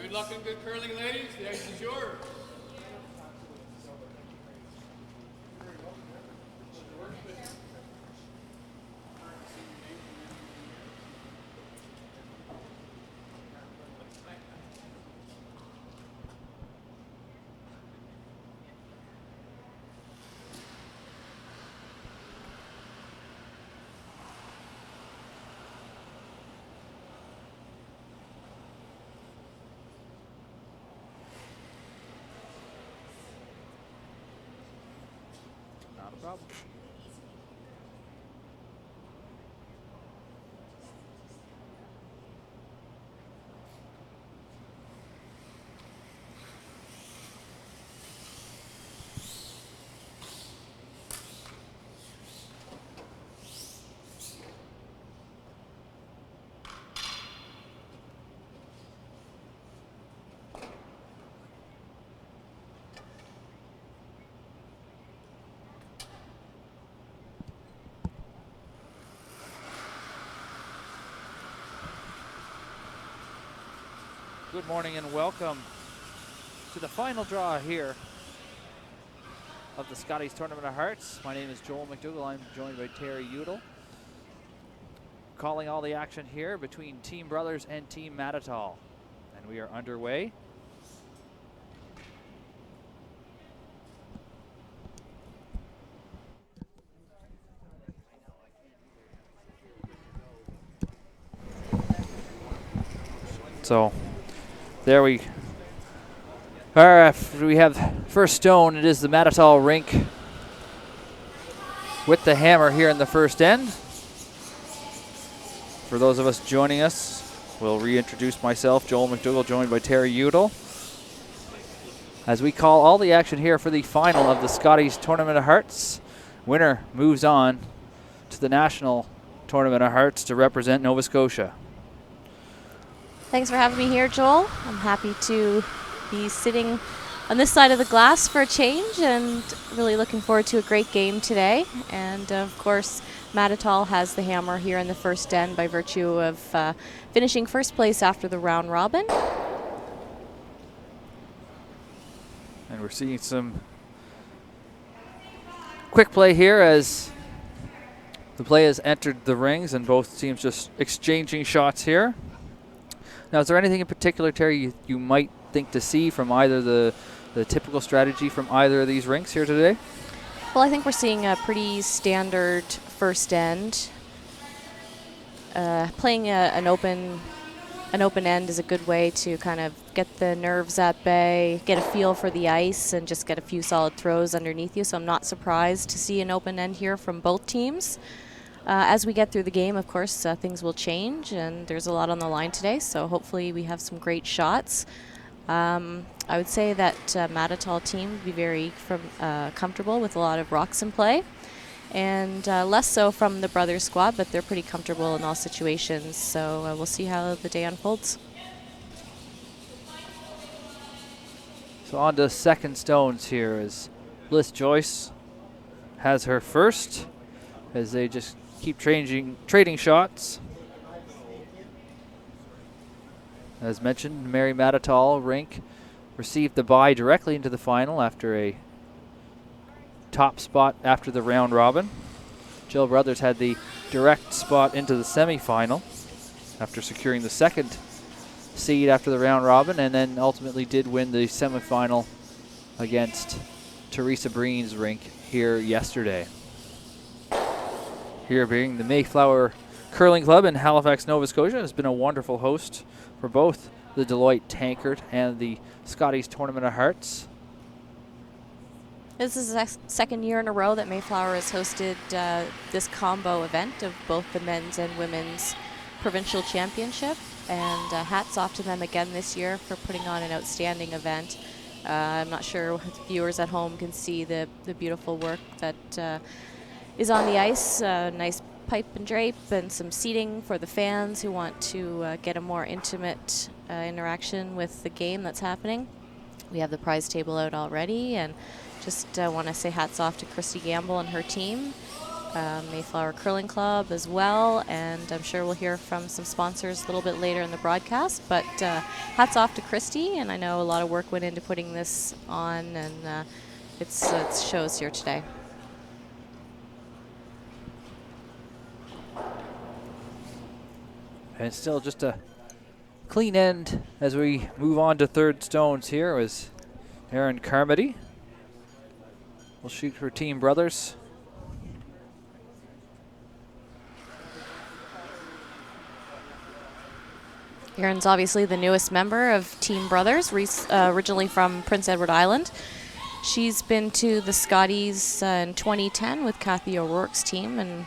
Good luck and good curling, ladies. The ice is yours. Not a problem. Good morning and welcome to the final draw here of the Scotties Tournament of Hearts. My name is Joel McDougall. I'm joined by Terry Udall. Calling all the action here between Team Brothers and Team Mattatall. And we are underway. So there we are. We have first stone. It is the Mattatall rink with the hammer here in the first end. For those of us joining us, we'll reintroduce myself, Joel McDougall, joined by Terry Udall, as we call all the action here for the final of the Scotties Tournament of Hearts. Winner moves on to the National Tournament of Hearts to represent Nova Scotia. Thanks for having me here, Joel. I'm happy to be sitting on this side of the glass for a change and really looking forward to a great game today. And of course, Mattatall has the hammer here in the first end by virtue of finishing first place after the round robin. And we're seeing some quick play here as the play has entered the rings and both teams just exchanging shots here. Now, is there anything in particular, Terry, you might think to see from either the typical strategy from either of these rinks here today? Well, I think we're seeing a pretty standard first end. Playing an open end is a good way to kind of get the nerves at bay, get a feel for the ice, and just get a few solid throws underneath you. So I'm not surprised to see an open end here from both teams. As we get through the game, of course, things will change, and there's a lot on the line today, so hopefully we have some great shots. I would say that Mattatall team would be very comfortable with a lot of rocks in play, and less so from the brothers squad, but they're pretty comfortable in all situations, so we'll see how the day unfolds. So on to second stones here as Joyce has her first, as they just keep trading shots. As mentioned, Mary Mattatall rink received the bye directly into the final after a top spot after the round robin. Jill Brothers had the direct spot into the semifinal after securing the second seed after the round robin, and then ultimately did win the semifinal against Teresa Brine's rink here yesterday. Here being the Mayflower Curling Club in Halifax, Nova Scotia, has been a wonderful host for both the Deloitte Tankard and the Scotties Tournament of Hearts. This is the second year in a row that Mayflower has hosted this combo event of both the men's and women's provincial championship, and hats off to them again this year for putting on an outstanding event. I'm not sure if viewers at home can see the beautiful work that is on the ice. Nice pipe and drape and some seating for the fans who want to get a more intimate interaction with the game that's happening. We have the prize table out already, and just want to say hats off to Christy Gamble and her team. Mayflower Curling Club as well, and I'm sure we'll hear from some sponsors a little bit later in the broadcast. But hats off to Christy, and I know a lot of work went into putting this on, and it shows here today. And still just a clean end as we move on to third stones here was Erin Carmody. Will shoot for Team Brothers. Erin's obviously the newest member of Team Brothers, originally from Prince Edward Island. She's been to the Scotties in 2010 with Kathy O'Rourke's team, and I'm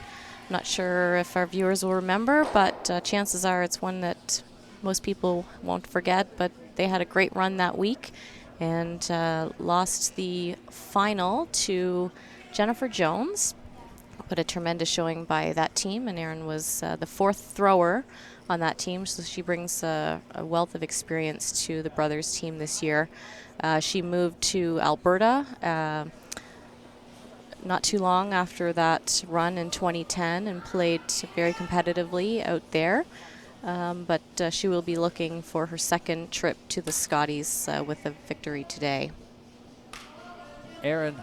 not sure if our viewers will remember, but chances are it's one that most people won't forget. But they had a great run that week and lost the final to Jennifer Jones. But a tremendous showing by that team, and Erin was the fourth thrower on that team, so she brings a wealth of experience to the Brothers team this year. She moved to Alberta not too long after that run in 2010 and played very competitively out there. But she will be looking for her second trip to the Scotties with a victory today. Erin,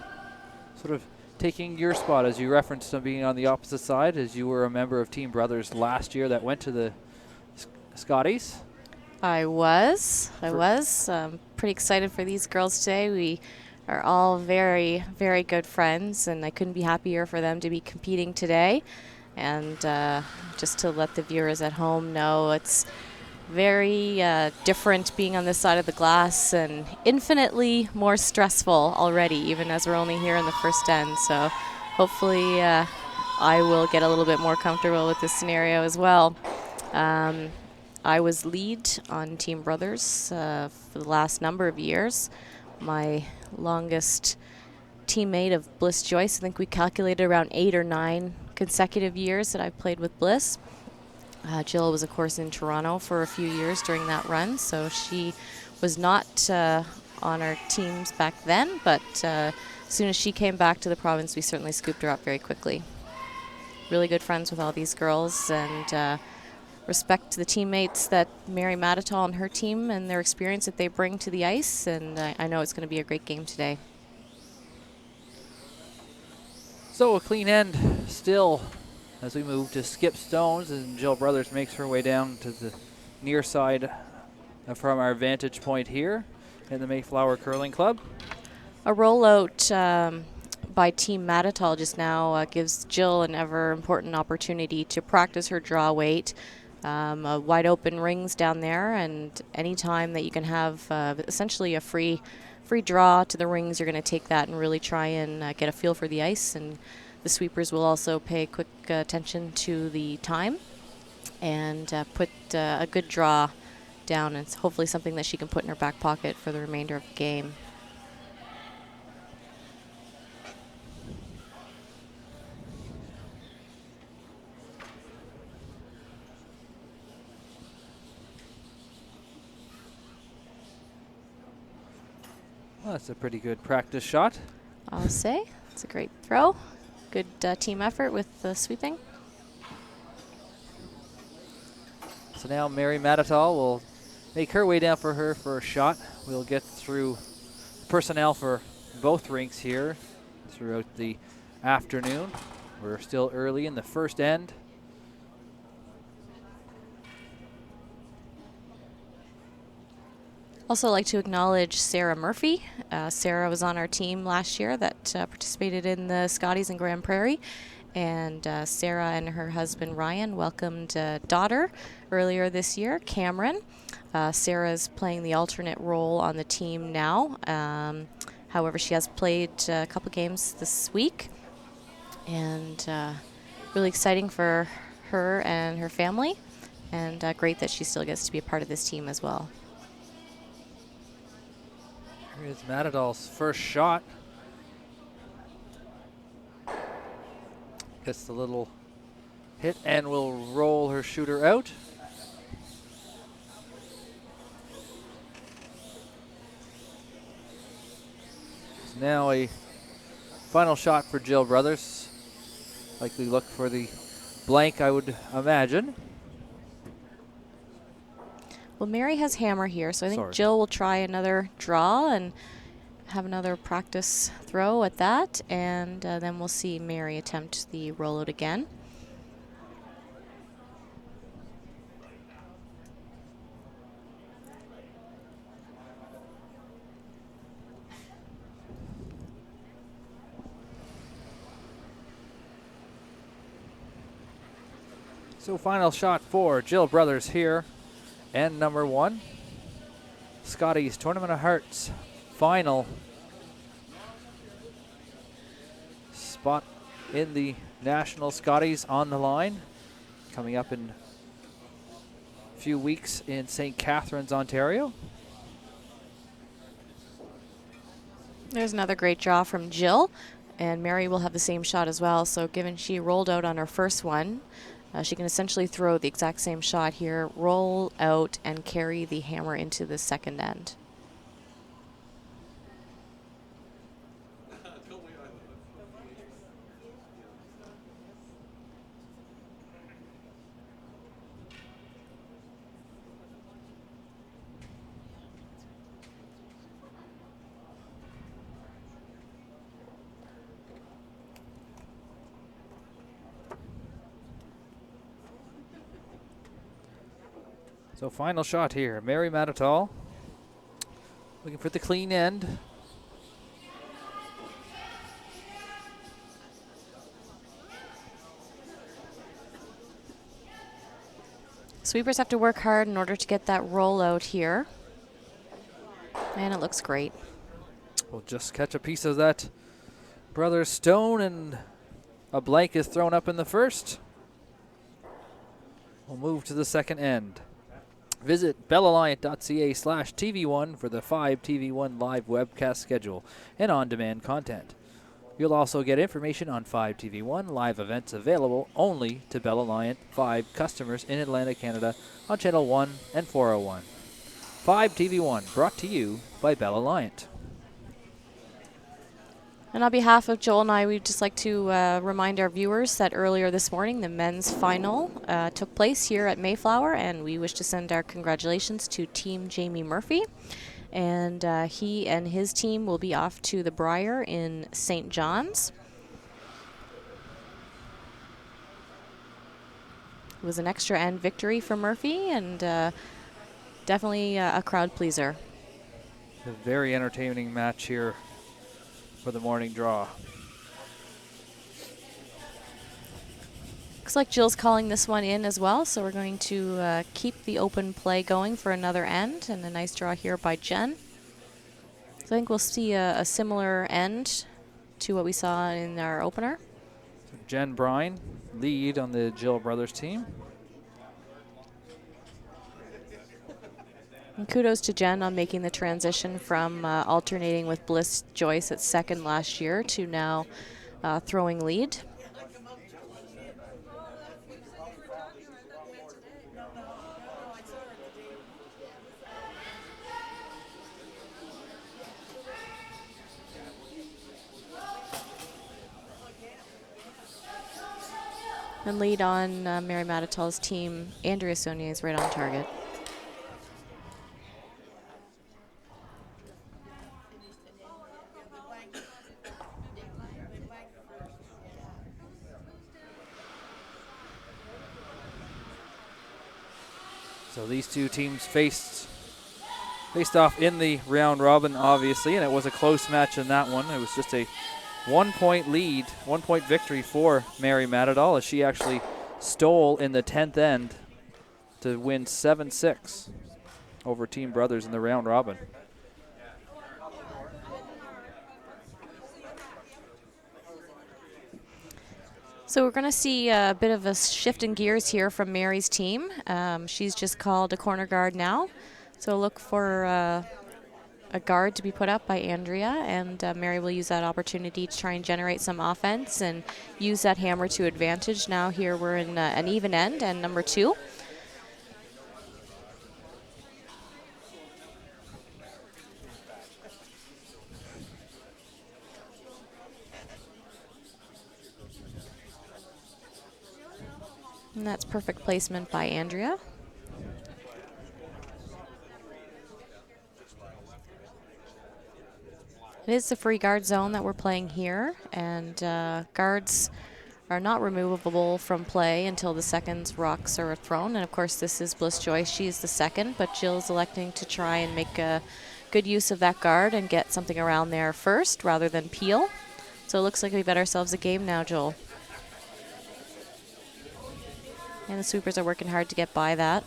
sort of taking your spot, as you referenced on being on the opposite side, as you were a member of Team Brothers last year that went to the Scotties. I was pretty excited for these girls today. We are all very, very good friends, and I couldn't be happier for them to be competing today. And just to let the viewers at home know, it's very different being on this side of the glass and infinitely more stressful already, even as we're only here in the first end. So hopefully I will get a little bit more comfortable with this scenario as well. I was lead on Team Brothers for the last number of years. My longest teammate of Blisse Joyce, I think we calculated around 8 or 9 consecutive years that I've played with Blisse. Jill was, of course, in Toronto for a few years during that run, so she was not on our teams back then, but as soon as she came back to the province, we certainly scooped her up very quickly. Really good friends with all these girls, and respect the teammates that Mary Mattatall and her team and their experience that they bring to the ice, and I know it's going to be a great game today. So a clean end still as we move to skip stones, and Jill Brothers makes her way down to the near side from our vantage point here in the Mayflower Curling Club. A rollout by Team Mattatall just now gives Jill an ever important opportunity to practice her draw weight. Wide open rings down there, and any time that you can have essentially a free draw to the rings, you're going to take that and really try and get a feel for the ice. And the sweepers will also pay quick attention to the time and put a good draw down. It's hopefully something that she can put in her back pocket for the remainder of the game. Well, that's a pretty good practice shot. I'll say it's a great throw. Good team effort with the sweeping. So now Mary Mattatall will make her way down for her first shot. We'll get through personnel for both rinks here throughout the afternoon. We're still early in the first end. Also like to acknowledge Sarah Murphy. Sarah was on our team last year that participated in the Scotties and Grand Prairie. And Sarah and her husband Ryan welcomed a daughter earlier this year, Cameron. Sarah's playing the alternate role on the team now. However, she has played a couple games this week. And really exciting for her and her family. And great that she still gets to be a part of this team as well. Here's Mattatall's first shot. Gets the little hit and will roll her shooter out. Now a final shot for Jill Brothers. Likely look for the blank, I would imagine. Well, Mary has hammer here, so I think Sorry. Jill will try another draw and have another practice throw at that, and then we'll see Mary attempt the rollout again. So final shot for Jill Brothers here. And number 1. Scotties Tournament of Hearts final spot in the National Scotties on the line. Coming up in a few weeks in St. Catharines, Ontario. There's another great draw from Jill, and Mary will have the same shot as well. So given she rolled out on her first one, she can essentially throw the exact same shot here, roll out, and carry the hammer into the second end. So final shot here, Mary Mattatall looking for the clean end. Sweepers have to work hard in order to get that roll out here. And it looks great. We'll just catch a piece of that Brothers Stone, and a blank is thrown up in the first. We'll move to the second end. Visit bellalliant.ca/TV1 for the 5 TV1 live webcast schedule and on-demand content. You'll also get information on 5 TV1 live events available only to Bell Alliant 5 customers in Atlantic Canada on Channel 1 and 401. 5 TV1 brought to you by Bell Alliant. And on behalf of Joel and I, we'd just like to remind our viewers that earlier this morning, the men's final took place here at Mayflower, and we wish to send our congratulations to Team Jamie Murphy. And he and his team will be off to the Briar in St. John's. It was an extra end victory for Murphy, and definitely a crowd pleaser. A very entertaining match here for the morning draw. Looks like Jill's calling this one in as well, so we're going to keep the open play going for another end, and a nice draw here by Jenn. So I think we'll see a similar end to what we saw in our opener. So Jenn Brine lead on the Jill Brothers team. And kudos to Jenn on making the transition from alternating with Blisse Joyce at second last year to now throwing lead. And lead on Mary Mattatall's team, Andrea Saulnier is right on target. So these two teams faced off in the round robin, obviously, and it was a close match in that one. It was just a 1-point lead, 1-point victory for Mary Mattatall, as she actually stole in the 10th end to win 7-6 over Team Brothers in the round robin. So we're going to see a bit of a shift in gears here from Mary's team. She's just called a corner guard now. So look for a guard to be put up by Andrea, and Mary will use that opportunity to try and generate some offense and use that hammer to advantage. Now here we're in an even end, and number 2. And that's perfect placement by Andrea. It is the free guard zone that we're playing here, and guards are not removable from play until the second rocks are thrown. And of course, this is Blisse Joyce. She's the second, but Jill's electing to try and make a good use of that guard and get something around there first rather than peel. So it looks like we've got ourselves a game now, Joel. And the sweepers are working hard to get by that.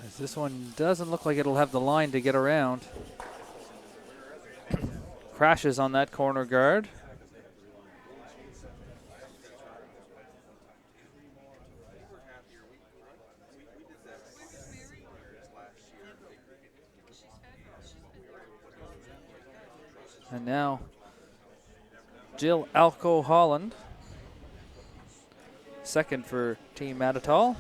As this one doesn't look like it'll have the line to get around. Crashes on that corner guard. And now Jill Alco-Holland, second for Team Mattatall.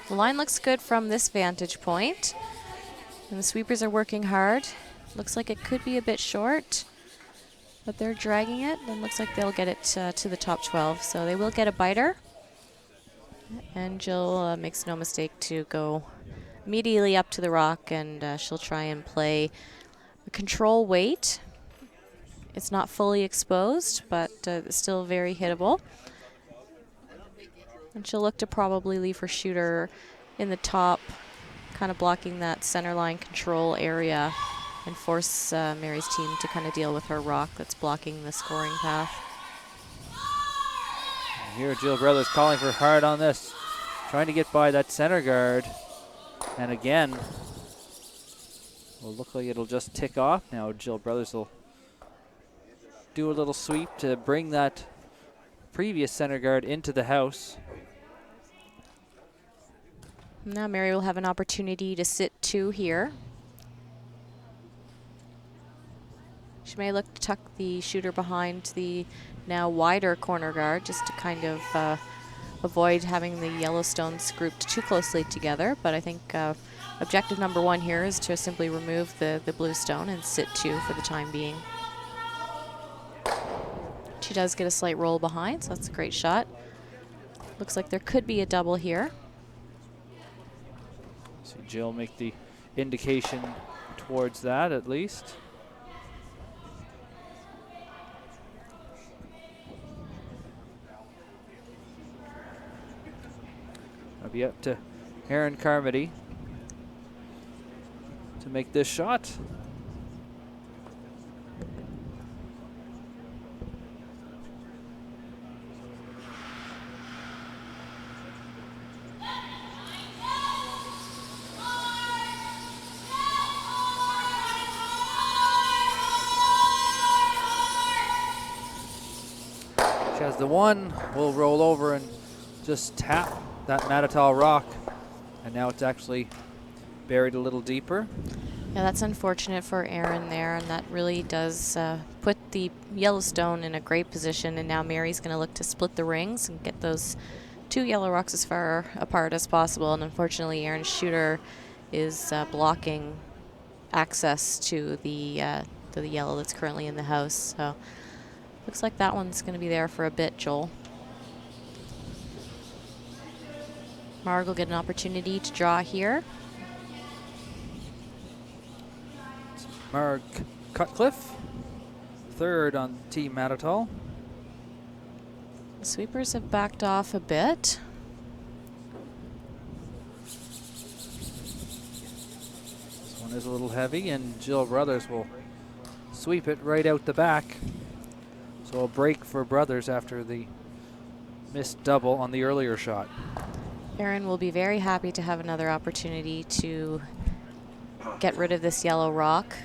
The line looks good from this vantage point, and the sweepers are working hard. Looks like it could be a bit short, but they're dragging it, and looks like they'll get it to the top 12. So they will get a biter, and Jill makes no mistake to go immediately up to the rock, and she'll try and play a control weight. It's not fully exposed, but still very hittable. And she'll look to probably leave her shooter in the top, kind of blocking that center line control area, and force Mary's team to kind of deal with her rock that's blocking the scoring path. And here Jill Brothers calling for hard on this, trying to get by that center guard. And again, will look like it'll just tick off. Now Jill Brothers will do a little sweep to bring that previous center guard into the house. Now Mary will have an opportunity to sit 2 here. She may look to tuck the shooter behind the now wider corner guard just to kind of avoid having the Yellowstones grouped too closely together. But I think objective number 1 here is to simply remove the blue stone and sit 2 for the time being. She does get a slight roll behind, so that's a great shot. Looks like there could be a double here. So Jill make the indication towards that at least. It'll be up to Erin Carmody to make this shot. She has the one, will roll over and just tap that Mattatall rock, and now it's actually buried a little deeper. Yeah, that's unfortunate for Erin there, and that really does put the Yellowstone in a great position, and now Mary's going to look to split the rings and get those 2 yellow rocks as far apart as possible, and unfortunately Erin's shooter is blocking access to the yellow that's currently in the house. So looks like that one's going to be there for a bit, Joel. Marg will get an opportunity to draw here. Marg Cutcliffe, third on Team Mattatall. The sweepers have backed off a bit. This one is a little heavy, and Jill Brothers will sweep it right out the back. So a break for Brothers after the missed double on the earlier shot. Erin will be very happy to have another opportunity to get rid of this yellow rock.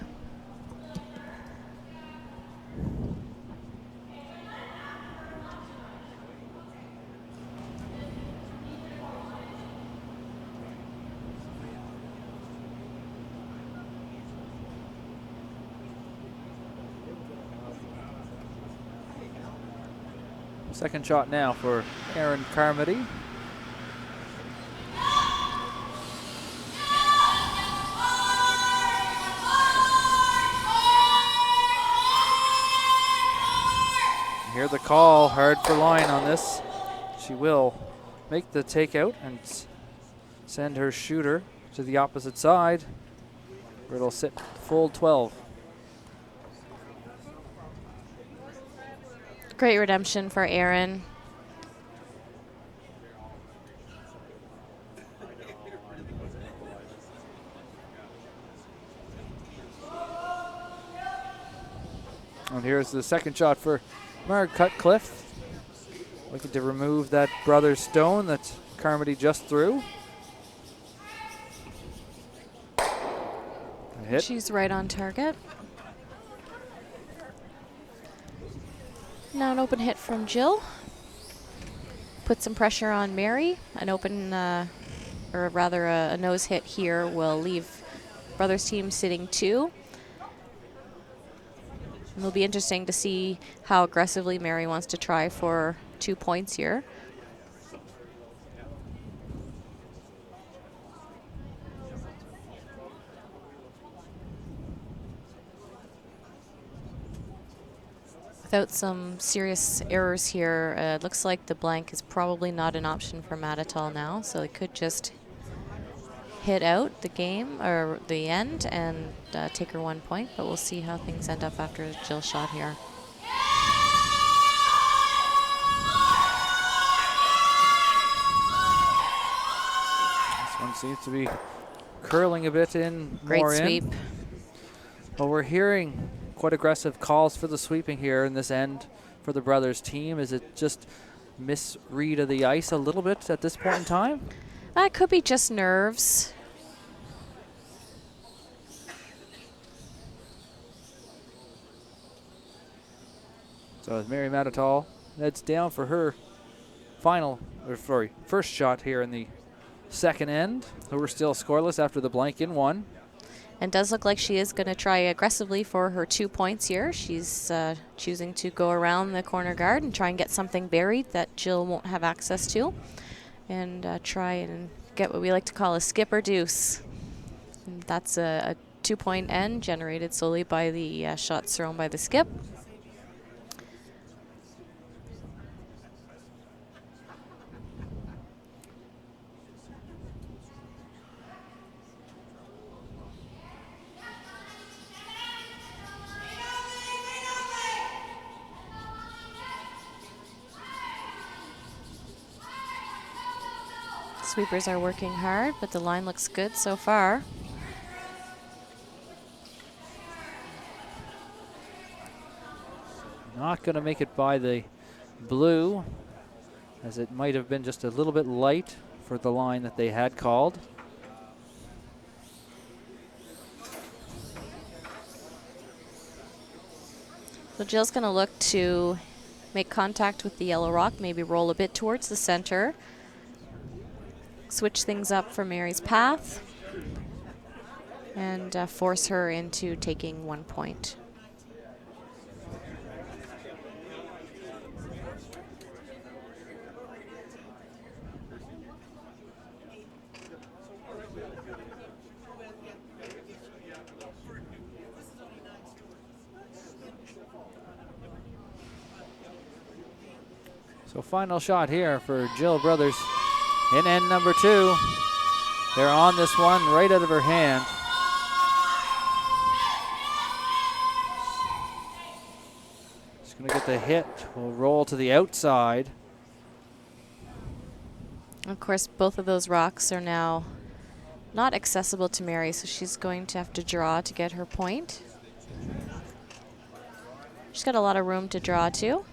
Second shot now for Erin Carmody. Hear the call, hard for line on this. She will make the takeout and send her shooter to the opposite side, where it'll sit full 12. Great redemption for Erin. And here's the second shot for Cutcliffe. Looking to remove that brother stone that Carmody just threw. A hit. She's right on target. Now an open hit from Jill. Put some pressure on Mary. An open, or rather a nose hit here will leave brothers team sitting 2. It'll be interesting to see how aggressively Mary wants to try for 2 points here. Without some serious errors here, it looks like the blank is probably not an option for Mattatall now, so they could just hit out the game or the end and take her 1 point, but we'll see how things end up after Jill's shot here. This one seems to be curling a bit in. Great more sweep. In. Well, we're hearing quite aggressive calls for the sweeping here in this end for the brothers team. Is it just misread of the ice a little bit at this point in time? That could be just nerves. So as Mary Mattatall heads down for her first shot here in the second end. So we're still scoreless after the blank in 1. And does look like she is going to try aggressively for her 2 points here. She's choosing to go around the corner guard and try and get something buried that Jill won't have access to. And try and get what we like to call a skip or deuce. And that's a 2-point end generated solely by the shots thrown by the skip. Sweepers are working hard, but the line looks good so far. Not going to make it by the blue, as it might have been just a little bit light for the line that they had called. So Jill's going to look to make contact with the yellow rock, maybe roll a bit towards the center. Switch things up for Mary's path and force her into taking 1 point. So final shot here for Jill Brothers in end number 2. They're on this one right out of her hand. She's going to get the hit. Will roll to the outside. Of course, both of those rocks are now not accessible to Mary, so she's going to have to draw to get her point. She's got a lot of room to draw to,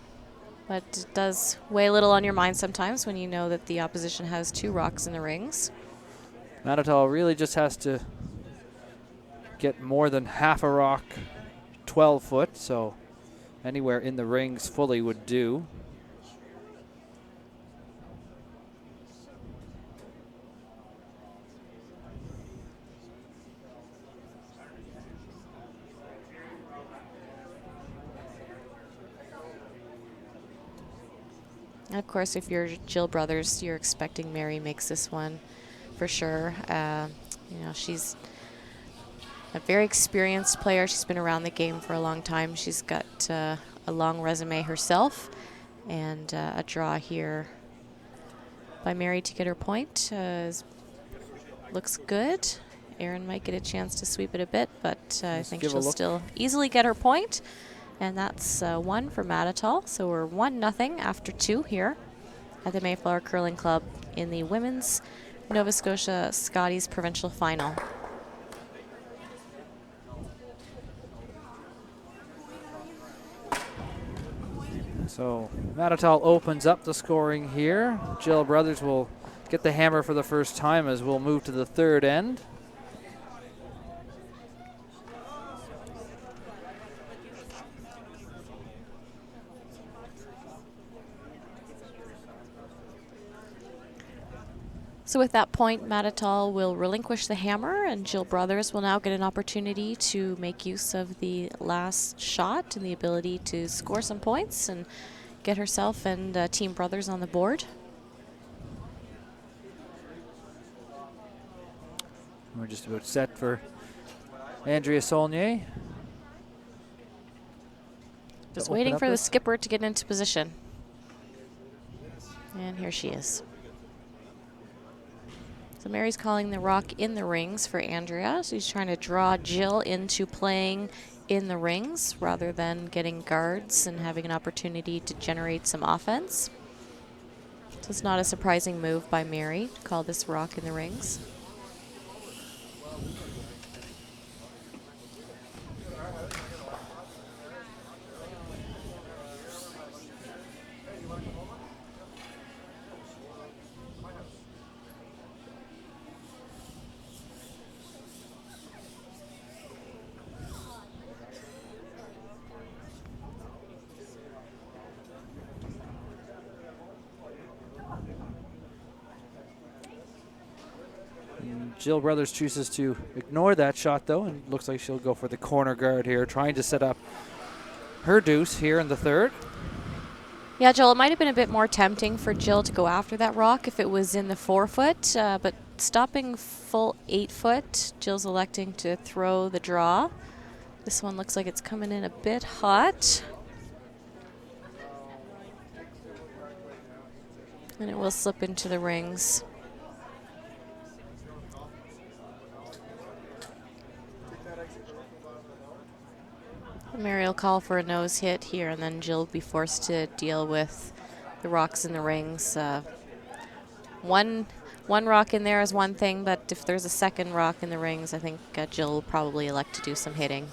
but it does weigh a little on your mind sometimes when you know that the opposition has 2 rocks in the rings. Mattatall really just has to get more than half a rock 12 foot, so anywhere in the rings fully would do. Of course, if you're Jill Brothers, you're expecting Mary makes this one for sure. You know, she's a very experienced player. She's been around the game for a long time. She's got a a long resume herself. And a draw here by Mary to get her point. Looks good. Erin might get a chance to sweep it a bit, but I think she'll still easily get her point. And that's 1 for Mattatall. So we're 1-0 after 2 here at the Mayflower Curling Club in the Women's Nova Scotia Scotties Provincial Final. So Mattatall opens up the scoring here. Jill Brothers will get the hammer for the first time as we'll move to the third end. So with that point, Mattatall will relinquish the hammer, and Jill Brothers will now get an opportunity to make use of the last shot and the ability to score some points and get herself and Team Brothers on the board. We're just about set for Andrea Saulnier. Just waiting for the skipper to get into position. And here she is. So Mary's calling the rock in the rings for Andrea. So he's trying to draw Jill into playing in the rings rather than getting guards and having an opportunity to generate some offense. So it's not a surprising move by Mary to call this rock in the rings. Jill Brothers chooses to ignore that shot, though, and looks like she'll go for the corner guard here, trying to set up her deuce here in the third. Yeah, Jill, it might have been a bit more tempting for Jill to go after that rock if it was in the 4-foot, but stopping full 8-foot, Jill's electing to throw the draw. This one looks like it's coming in a bit hot. And it will slip into the rings. Mary will call for a nose hit here, and then Jill will be forced to deal with the rocks in the rings. One rock in there is one thing, but if there's a second rock in the rings, I think Jill will probably elect to do some hitting.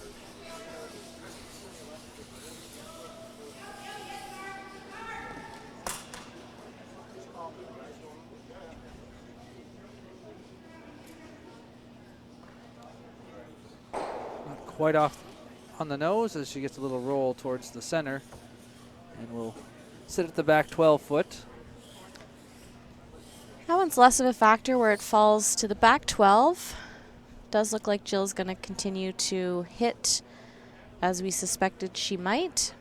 Not quite off on the nose as she gets a little roll towards the center, and will sit at the back 12-foot. That one's less of a factor where it falls to the back 12. Does look like Jill's going to continue to hit as we suspected she might.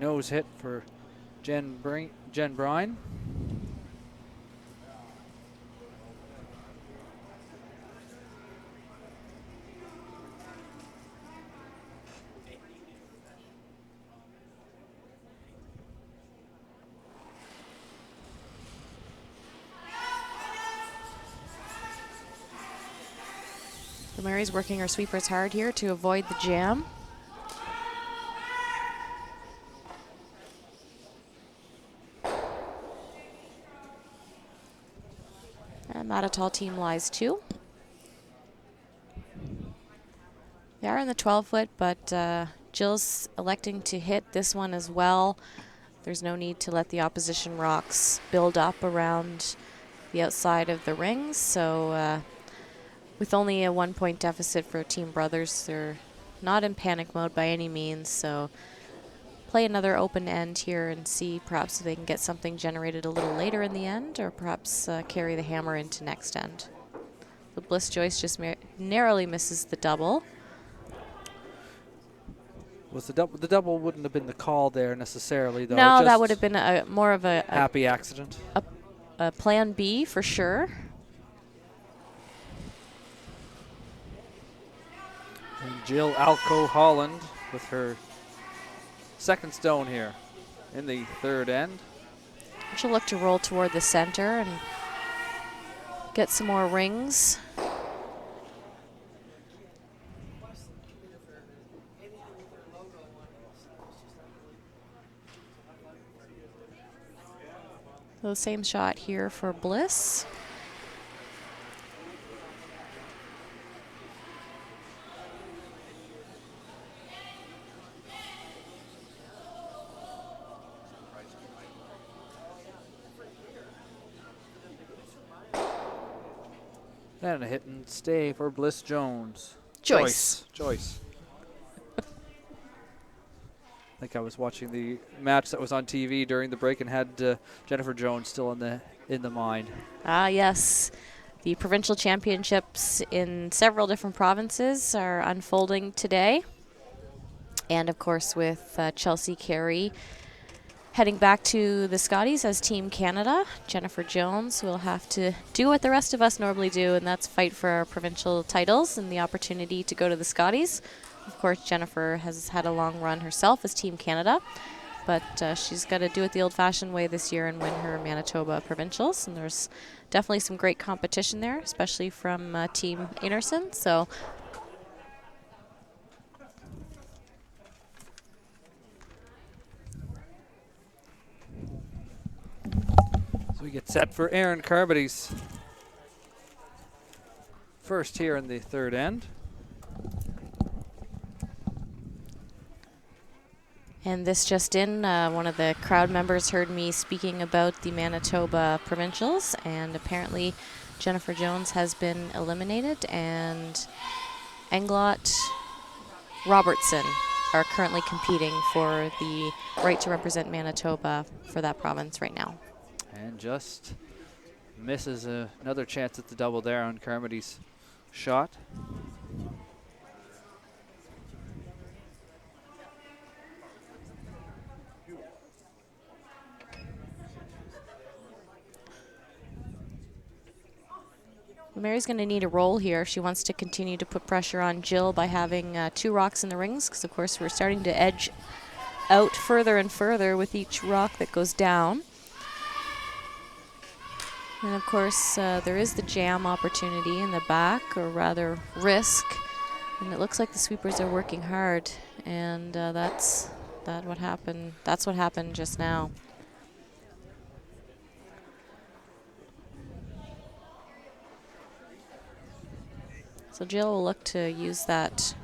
Nose hit for Jenn Brine. So Mary's working her sweepers hard here to avoid the jam. Mattatall team lies 2. They are in the 12-foot, but Jill's electing to hit this one as well. There's no need to let the opposition rocks build up around the outside of the rings. So with only a 1-point deficit for Team Brothers, they're not in panic mode by any means. So play another open end here and see perhaps if they can get something generated a little later in the end, or perhaps carry the hammer into next end. The Blisse Joyce just narrowly misses the double. Was the double wouldn't have been the call there necessarily, though. No, that Just would have been more of a happy accident. a plan B for sure. And Jill Alco-Holland with her second stone here in the third end. She'll look to roll toward the center and get some more rings. So same shot here for Blisse. And a hit and stay for Blisse Jones. Joyce. I think I was watching the match that was on TV during the break and had Jennifer Jones still in the mind. Ah, yes. The provincial championships in several different provinces are unfolding today. And of course with Chelsea Carey heading back to the Scotties as Team Canada, Jennifer Jones will have to do what the rest of us normally do, and that's fight for our provincial titles and the opportunity to go to the Scotties. Of course, Jennifer has had a long run herself as Team Canada, but she's got to do it the old-fashioned way this year and win her Manitoba provincials. And there's definitely some great competition there, especially from Team Intermission. So we get set for Erin Carmody's first here in the third end. And this just in, one of the crowd members heard me speaking about the Manitoba provincials, and apparently Jennifer Jones has been eliminated, and Englot Robertson are currently competing for the right to represent Manitoba for that province right now. And just misses another chance at the double there on Carmody's shot. Mary's going to need a roll here if she wants to continue to put pressure on Jill by having 2 rocks in the rings, because of course we're starting to edge out further and further with each rock that goes down. And of course there is the jam opportunity in the back, or rather risk, and it looks like the sweepers are working hard, and that's what happened just now. So Jill will look to use that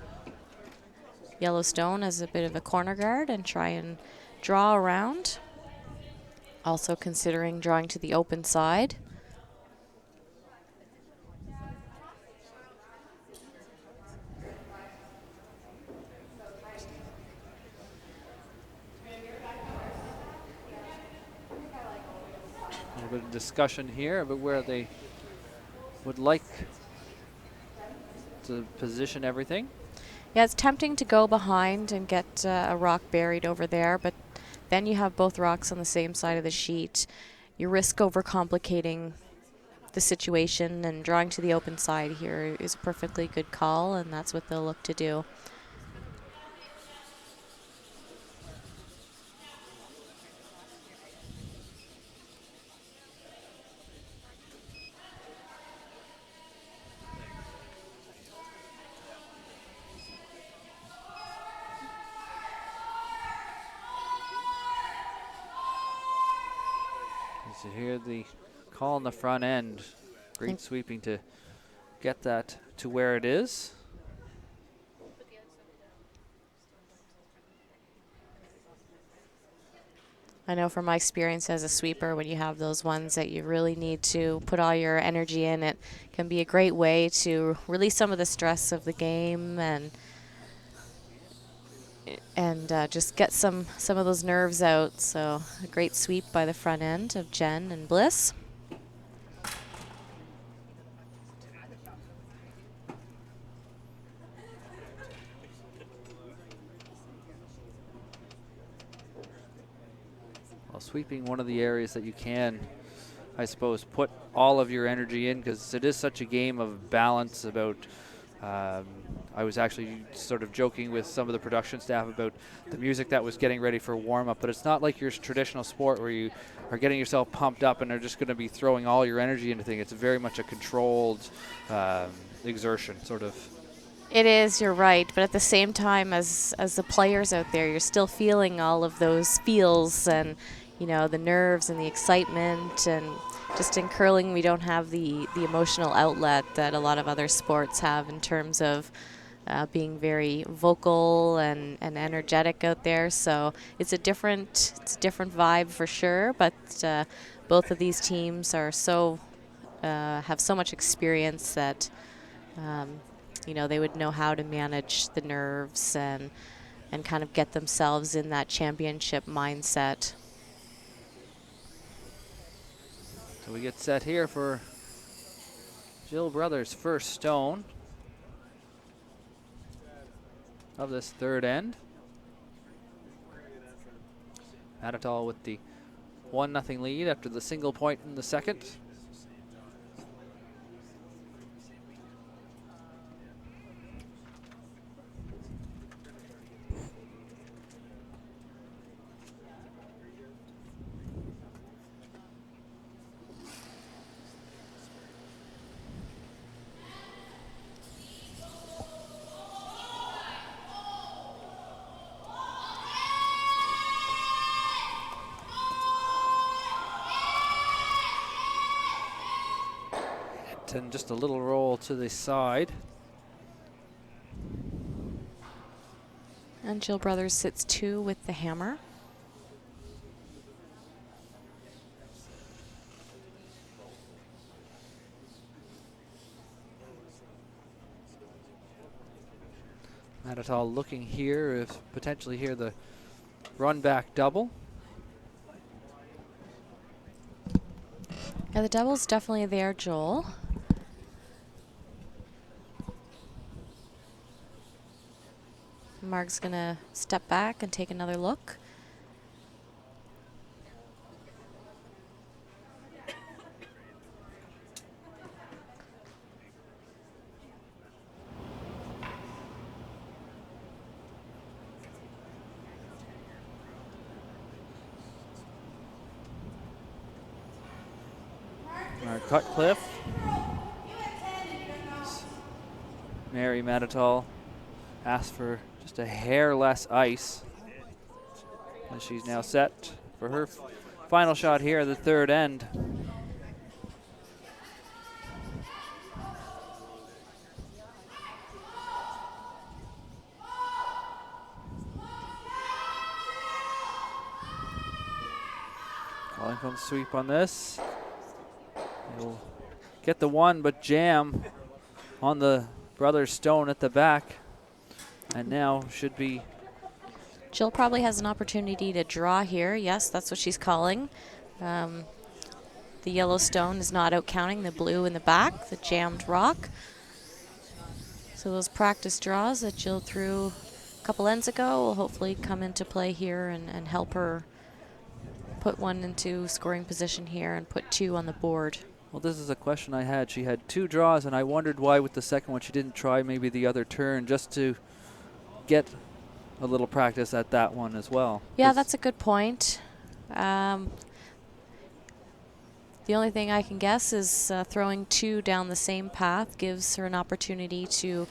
yellow stone as a bit of a corner guard and try and draw around. Also considering drawing to the open side. A little bit of discussion here about where they would like to position everything. Yeah, it's tempting to go behind and get a rock buried over there, but then you have both rocks on the same side of the sheet. You risk overcomplicating the situation, and drawing to the open side here is a perfectly good call, and that's what they'll look to do. So here the call on the front end. Great sweeping to get that to where it is. I know from my experience as a sweeper, when you have those ones that you really need to put all your energy in, it can be a great way to release some of the stress of the game and just get some of those nerves out. So a great sweep by the front end of Jenn and Blisse. Well, sweeping one of the areas that you can, I suppose, put all of your energy in, because it is such a game of balance. About I was actually sort of joking with some of the production staff about the music that was getting ready for warm-up, but it's not like your traditional sport where you are getting yourself pumped up and are just going to be throwing all your energy into things. It's very much a controlled exertion, sort of. It is, you're right, but at the same time, as the players out there, you're still feeling all of those feels and, you know, the nerves and the excitement. And just in curling, we don't have the emotional outlet that a lot of other sports have in terms of being very vocal and energetic out there. So it's a different vibe for sure. But both of these teams are have so much experience that. You know, they would know how to manage the nerves and kind of get themselves in that championship mindset. So we get set here for Jill Brothers' first stone of this third end. Mattatall with the 1-0 lead after the single point in the second. And just a little roll to the side. And Jill Brothers sits 2 with the hammer. Mattatall looking here, if potentially here the run back double. Yeah, the double's definitely there, Joel. Marg's gonna step back and take another look. Our Cutcliffe. Mary Mattatall asked for just a hair less ice. And she's now set for her final shot here, the third end. Calling from sweep on this. He'll get the one, but jam on the Brothers stone at the back. And now should be. Jill probably has an opportunity to draw here. Yes, that's what she's calling. The yellow stone is not out counting the blue in the back, the jammed rock. So those practice draws that Jill threw a couple ends ago will hopefully come into play here and help her put one into scoring position here and put 2 on the board. Well, this is a question I had. She had 2 draws, and I wondered why with the second one she didn't try maybe the other turn just to get a little practice at that one as well. Yeah, that's a good point. The only thing I can guess is throwing 2 down the same path gives her an opportunity to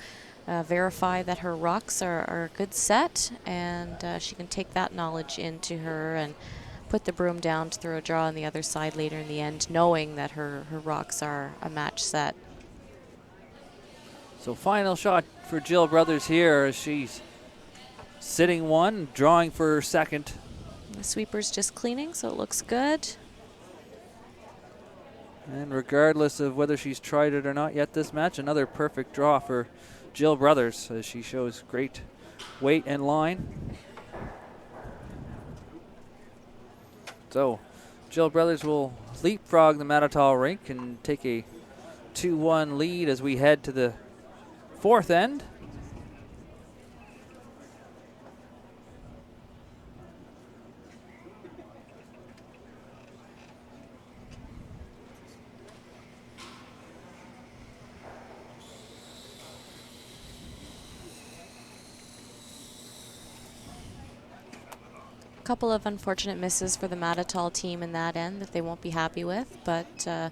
verify that her rocks are a good set, and she can take that knowledge into her and put the broom down to throw a draw on the other side later in the end, knowing that her rocks are a match set. So final shot for Jill Brothers here as she's sitting 1, drawing for her second. The sweeper's just cleaning, so it looks good. And regardless of whether she's tried it or not yet this match, another perfect draw for Jill Brothers as she shows great weight and line. So Jill Brothers will leapfrog the Mattatall rink and take a 2-1 lead as we head to the fourth end. couple of unfortunate misses for the Mattatall team in that end that they won't be happy with, but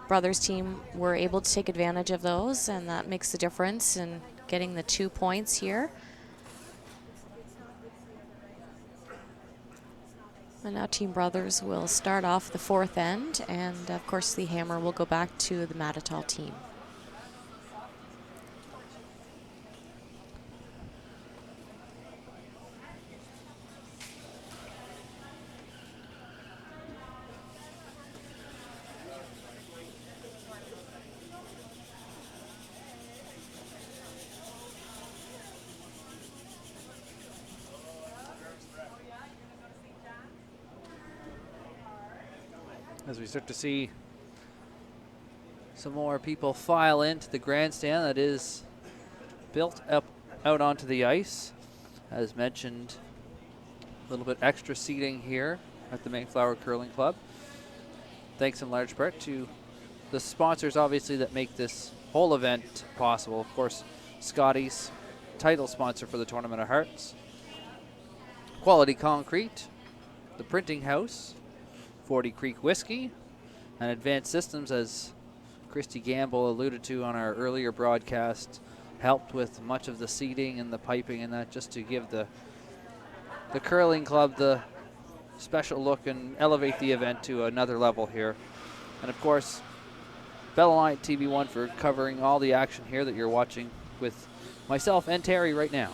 Brothers team were able to take advantage of those, and that makes the difference in getting the 2 points here. And now Team Brothers will start off the 4th end, and of course the hammer will go back to the Mattatall team. As we start to see some more people file into the grandstand that is built up out onto the ice. As mentioned, a little bit extra seating here at the Mayflower Curling Club. Thanks in large part to the sponsors, obviously, that make this whole event possible. Of course, Scotties, title sponsor for the Tournament of Hearts. Quality Concrete, the Printing House, 40 Creek Whiskey, and Advanced Systems, as Christy Gamble alluded to on our earlier broadcast, helped with much of the seating and the piping and that, just to give the curling club the special look and elevate the event to another level here. And of course, Bell Alliance TV1 for covering all the action here that you're watching with myself and Terry right now.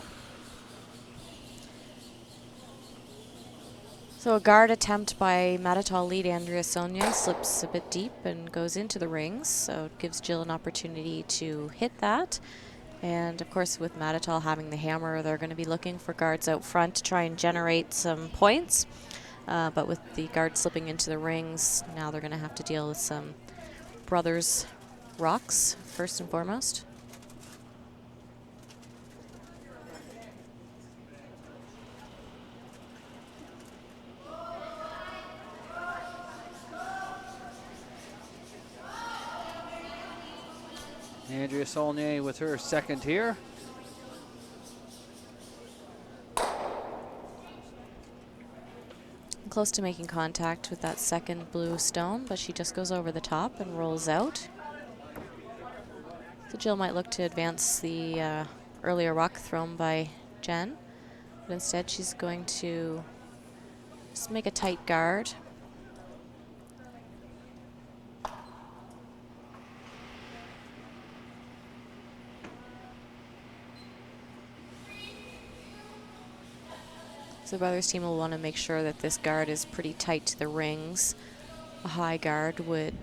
So a guard attempt by Mattatall lead Andrea Saulnier slips a bit deep and goes into the rings, so it gives Jill an opportunity to hit that. And of course, with Mattatall having the hammer, they're going to be looking for guards out front to try and generate some points. But with the guard slipping into the rings, now they're going to have to deal with some Brothers rocks, first and foremost. Andrea Saulnier with her second here. Close to making contact with that second blue stone, but she just goes over the top and rolls out. So Jill might look to advance the earlier rock thrown by Jenn, but instead she's going to just make a tight guard. So the Brothers team will want to make sure that this guard is pretty tight to the rings. A high guard would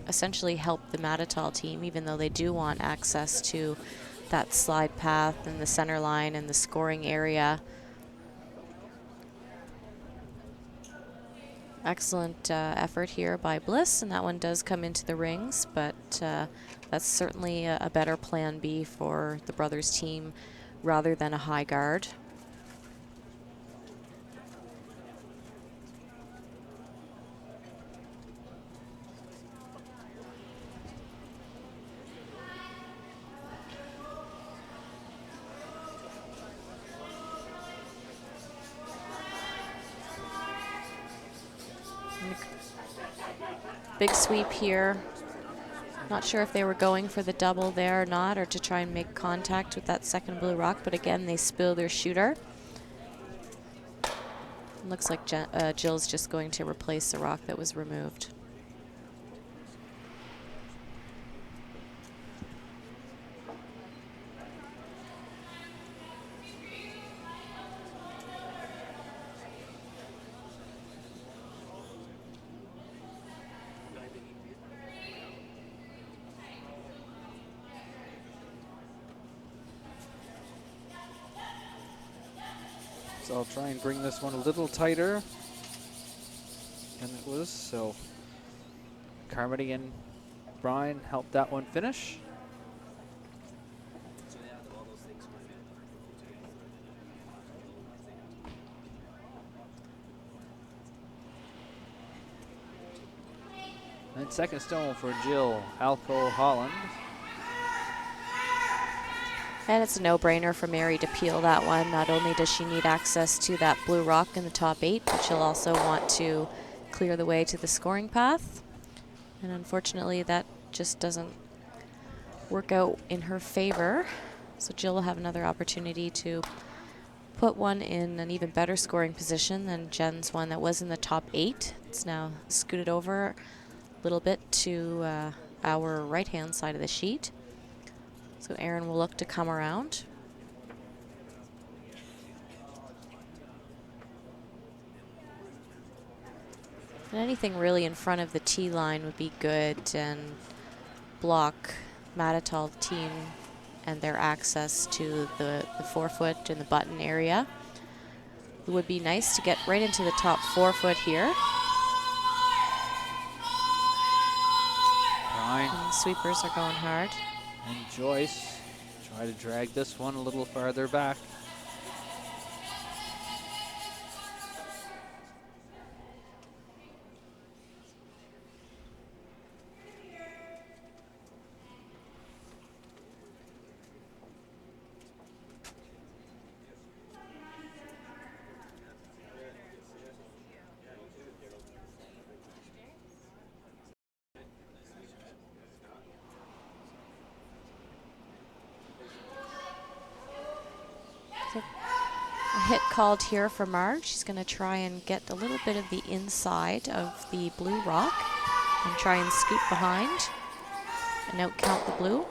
essentially help the Mattatall team, even though they do want access to that slide path and the center line and the scoring area. Excellent effort here by Blisse, and that one does come into the rings, but that's certainly a better plan B for the Brothers team rather than a high guard. Big sweep here. Not sure if they were going for the double there or not, or to try and make contact with that second blue rock, but again, they spill their shooter. Looks like Jill's just going to replace the rock that was removed. So I'll try and bring this one a little tighter than it was. So Carmody and Brine helped that one finish. And second stone for Jill, Alco-Holland. And it's a no-brainer for Mary to peel that one. Not only does she need access to that blue rock in the top 8, but she'll also want to clear the way to the scoring path. And unfortunately, that just doesn't work out in her favor. So Jill will have another opportunity to put one in an even better scoring position than Jenn's one that was in the top 8. It's now scooted over a little bit to our right-hand side of the sheet. So Erin will look to come around. And anything really in front of the tee line would be good and block Mattatall team and their access to the 4-foot and the button area. It would be nice to get right into the top 4-foot here. Brine. And the sweepers are going hard. And Joyce try to drag this one a little farther back. A hit called here for Marg. She's going to try and get a little bit of the inside of the blue rock and try and scoot behind and out count the blue.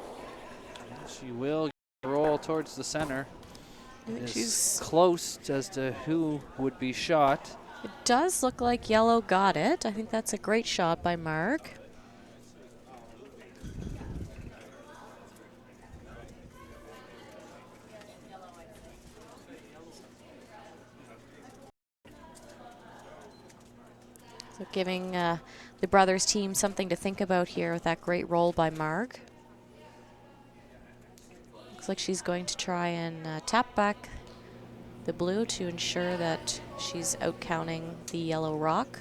She will roll towards the center. I think It's she's close as to who would be shot. It does look like yellow got it. I think that's a great shot by Marg. So giving the brothers team something to think about here with that great roll by Marg. Looks like she's going to try and tap back the blue to ensure that she's out counting the yellow rock.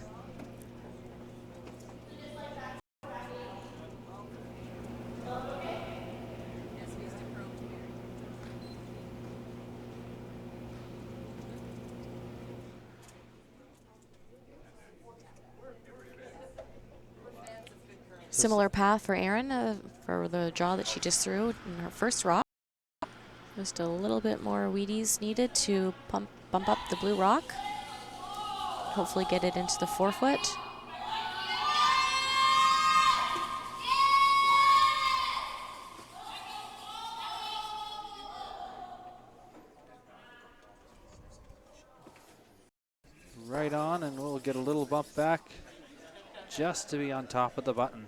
Similar path for Erin for the draw that she just threw in her first rock. Just a little bit more Wheaties needed to bump up the blue rock. Hopefully get it into the 4-foot. Right on, and we'll get a little bump back just to be on top of the button.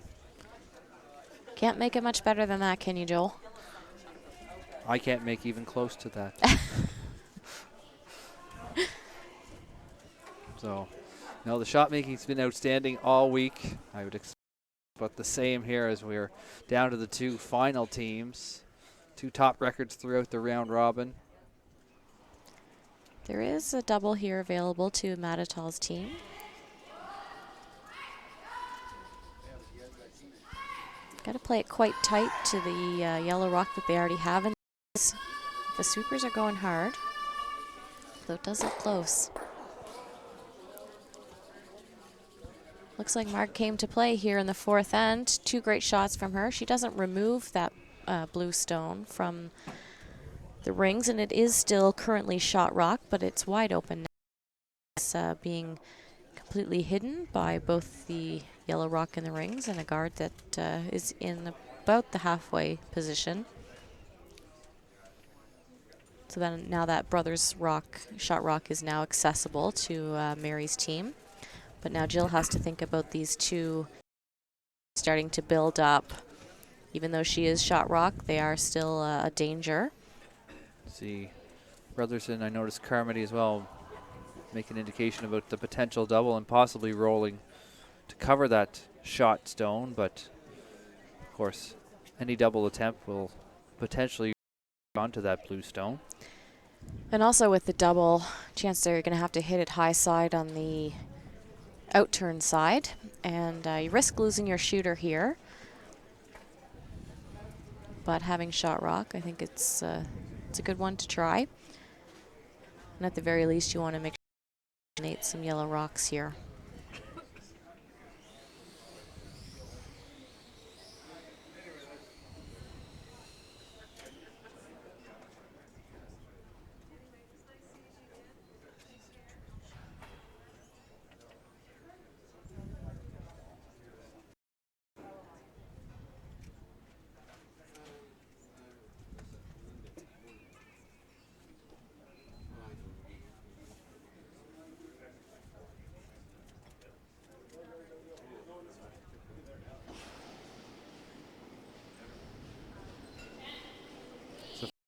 Can't make it much better than that, can you, Joel? I can't make even close to that. So, no, the shot making's been outstanding all week. I would expect about the same here as we're down to the 2 final teams. 2 top records throughout the round robin. There is a double here available to Mattatall's team. Got to play it quite tight to the yellow rock that they already have. And the sweepers are going hard, though it does look close. Looks like Marg came to play here in the 4th end. 2 great shots from her. She doesn't remove that blue stone from the rings, and it is still currently shot rock, but it's wide open now. It's being completely hidden by both the yellow rock in the rings and a guard that is in about the halfway position. So then now that brothers rock, shot rock is now accessible to Mary's team. But now Jill has to think about these 2 starting to build up. Even though she is shot rock, they are still a danger. See, Brotherson, I noticed Carmody as well, make an indication about the potential double and possibly rolling to cover that shot stone, but of course any double attempt will potentially onto that blue stone. And also with the double, chance there you're going to have to hit it high side on the out-turn side, and you risk losing your shooter here. but having shot rock, I think it's a good one to try. And at the very least, you want to make sure you eliminate some yellow rocks here.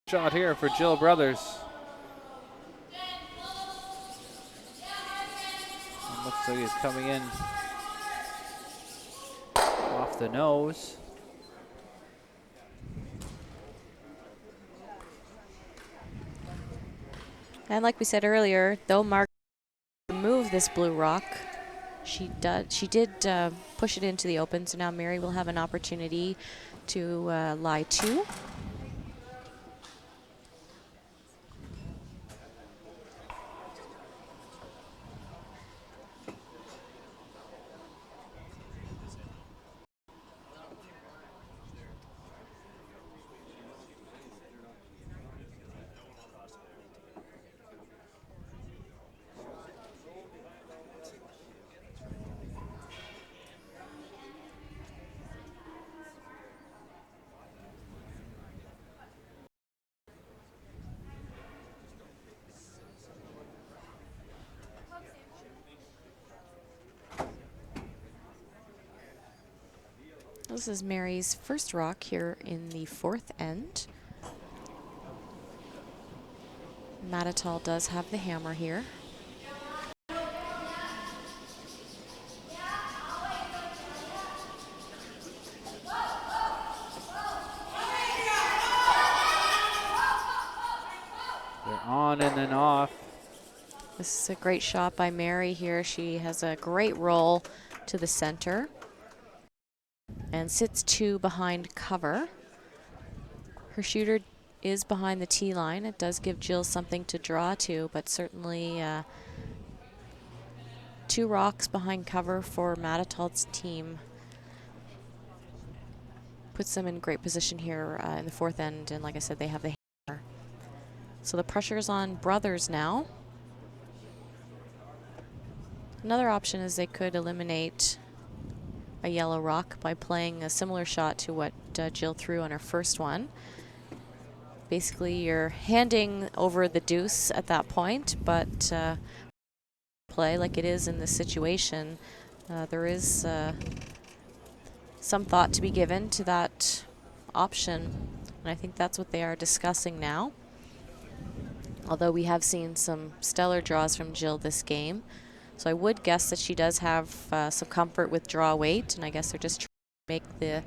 Shot here for Jill Brothers. And looks like he's coming in off the nose. And like we said earlier, though Margaret removed this blue rock, she did push it into the open, so now Mary will have an opportunity to lie 2. This is Mary's first rock here in the 4th end. Mattatall does have the hammer here. They're on and then off. This is a great shot by Mary here. She has a great roll to the center and sits 2 behind cover. Her shooter is behind the tee line. It does give Jill something to draw to, but certainly 2 rocks behind cover for Mattatall's team puts them in great position here in the 4th end, and like I said, they have the hammer. So the pressure's on Brothers now. Another option is they could eliminate a yellow rock by playing a similar shot to what Jill threw on her first one. Basically, you're handing over the deuce at that point, but play like it is in this situation, there is some thought to be given to that option, and I think that's what they are discussing now. Although we have seen some stellar draws from Jill this game, so I would guess that she does have some comfort with draw weight, and I guess they're just trying to make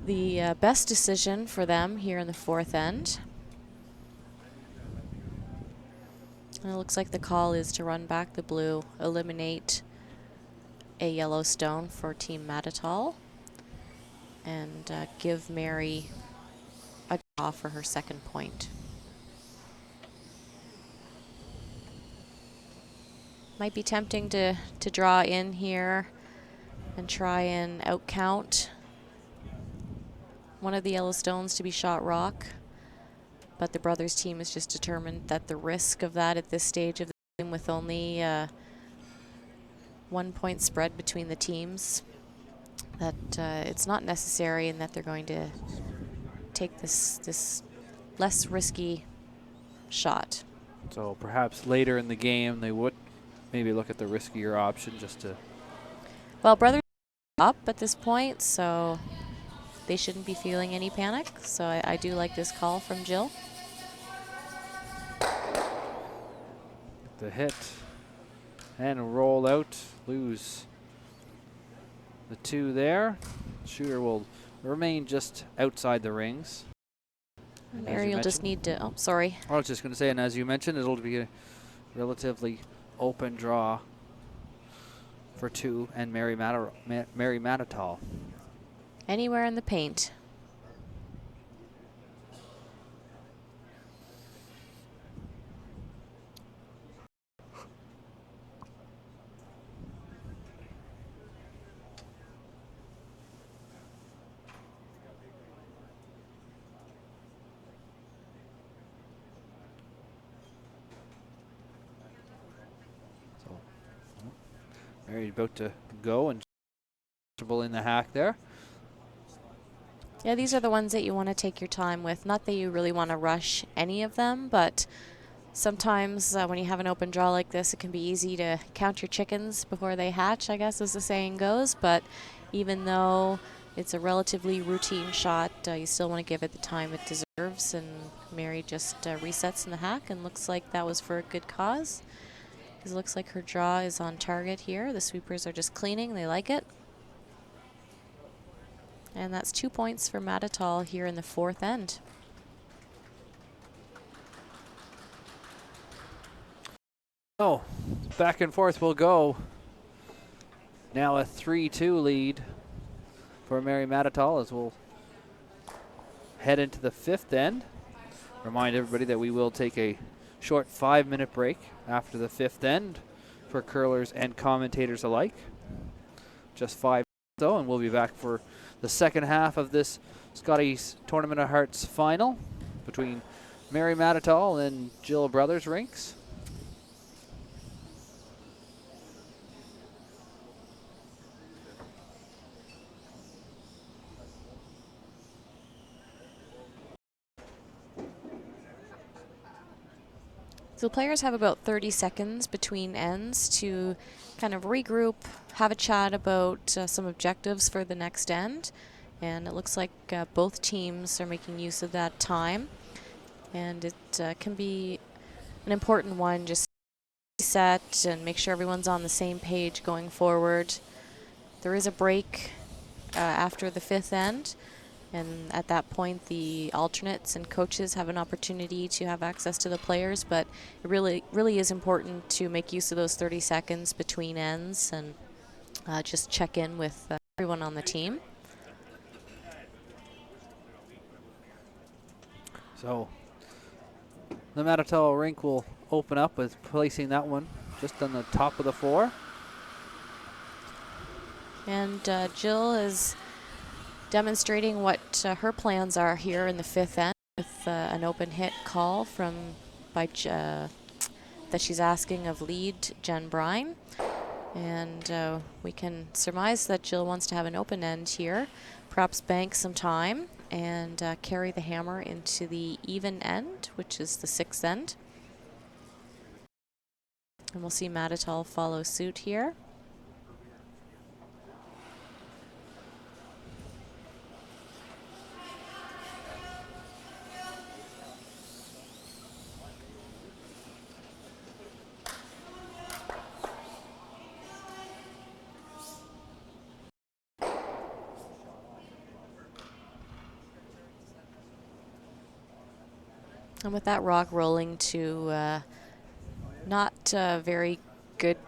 the best decision for them here in the 4th end. And it looks like the call is to run back the blue, eliminate a yellow stone for Team Mattatall, and give Mary a draw for her 2nd point. Might be tempting to draw in here and try and outcount one of the yellow stones to be shot rock, but the Brothers team is just determined that the risk of that at this stage of the game, with only 1 point spread between the teams, that it's not necessary, and that they're going to take this less risky shot. So perhaps later in the game they would maybe look at the riskier option just to... Well, Brothers up at this point, so they shouldn't be feeling any panic. So I do like this call from Jill. The hit and roll out, lose the 2 there. Shooter will remain just outside the rings. Mary will just need to, oh, sorry. I was just going to say, and as you mentioned, it'll be a relatively open draw for 2 and Mary Mattatall. Anywhere in the paint. Mary about to go and in the hack there. Yeah, these are the ones that you want to take your time with. Not that you really want to rush any of them, but sometimes when you have an open draw like this, it can be easy to count your chickens before they hatch, I guess as the saying goes. But even though it's a relatively routine shot, you still want to give it the time it deserves. And Mary just resets in the hack, and looks like that was for a good cause. Because it looks like her draw is on target here. The sweepers are just cleaning. They like it. And that's 2 points for Mattatall here in the fourth end. Oh, back and forth we'll go. Now a 3-2 lead for Mary Mattatall as we'll head into the fifth end. Remind everybody that we will take a short 5-minute break after the fifth end for curlers and commentators alike. Just 5 though, and we'll be back for the second half of this Scotties Tournament of Hearts final between Mary Mattatall and Jill Brothers rinks. So players have about 30 seconds between ends to kind of regroup, have a chat about some objectives for the next end. And it looks like both teams are making use of that time. And it can be an important one, just reset and make sure everyone's on the same page going forward. There is a break after the fifth end. And at that point, the alternates and coaches have an opportunity to have access to the players, but it really is important to make use of those 30 seconds between ends and just check in with everyone on the team. So the Mattatall rink will open up with placing that one just on the top of the floor. And Jill is demonstrating what her plans are here in the fifth end with an open hit call that she's asking of lead Jenn Brine. And we can surmise that Jill wants to have an open end here, perhaps bank some time and carry the hammer into the even end, which is the sixth end. And we'll see Mattatall follow suit here. And with that rock rolling to not a very good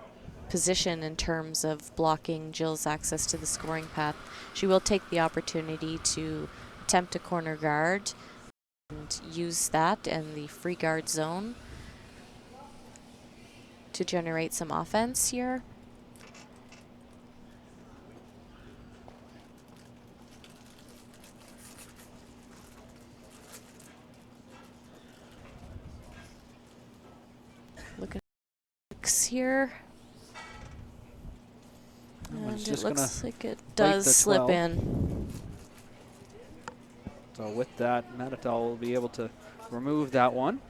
position in terms of blocking Jill's access to the scoring path, she will take the opportunity to attempt a corner guard and use that and the free guard zone to generate some offense here. Looking here. And it looks like it does slip in. So with that, Mattatall will be able to remove that one.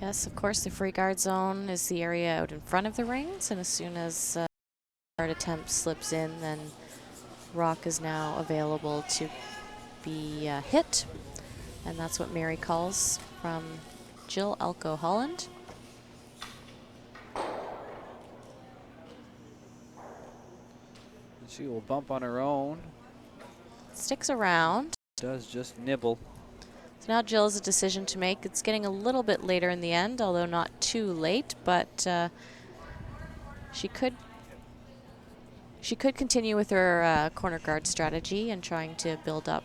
Yes, of course, the free guard zone is the area out in front of the rings, and as soon as guard attempt slips in, then rock is now available to be hit, and that's what Mary calls from Jill Alco-Holland. She will bump on her own. Sticks around. Does just nibble. So now Jill has a decision to make. It's getting a little bit later in the end, although not too late, but she could continue with her corner guard strategy and trying to build up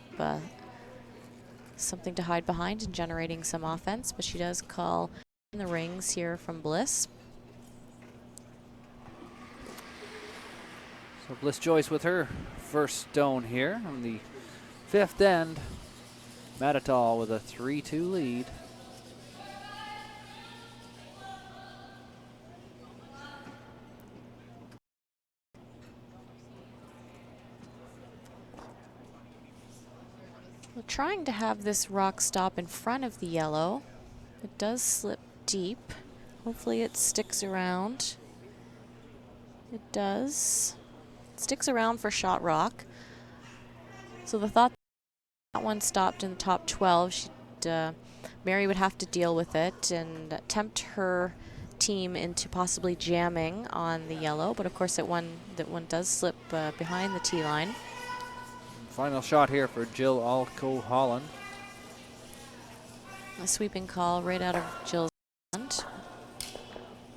something to hide behind and generating some offense, but she does call in the rings here from Blisse. So Blisse Joyce with her first stone here on the fifth end. Mattatall with a 3-2 lead. We're trying to have this rock stop in front of the yellow. It does slip deep. Hopefully it sticks around. It does. It sticks around for shot rock. So the thought that one stopped in the top 12, Mary would have to deal with it and tempt her team into possibly jamming on the yellow. But of course that one does slip behind the tee line. Final shot here for Jill Alco-Holland. A sweeping call right out of Jill's hand.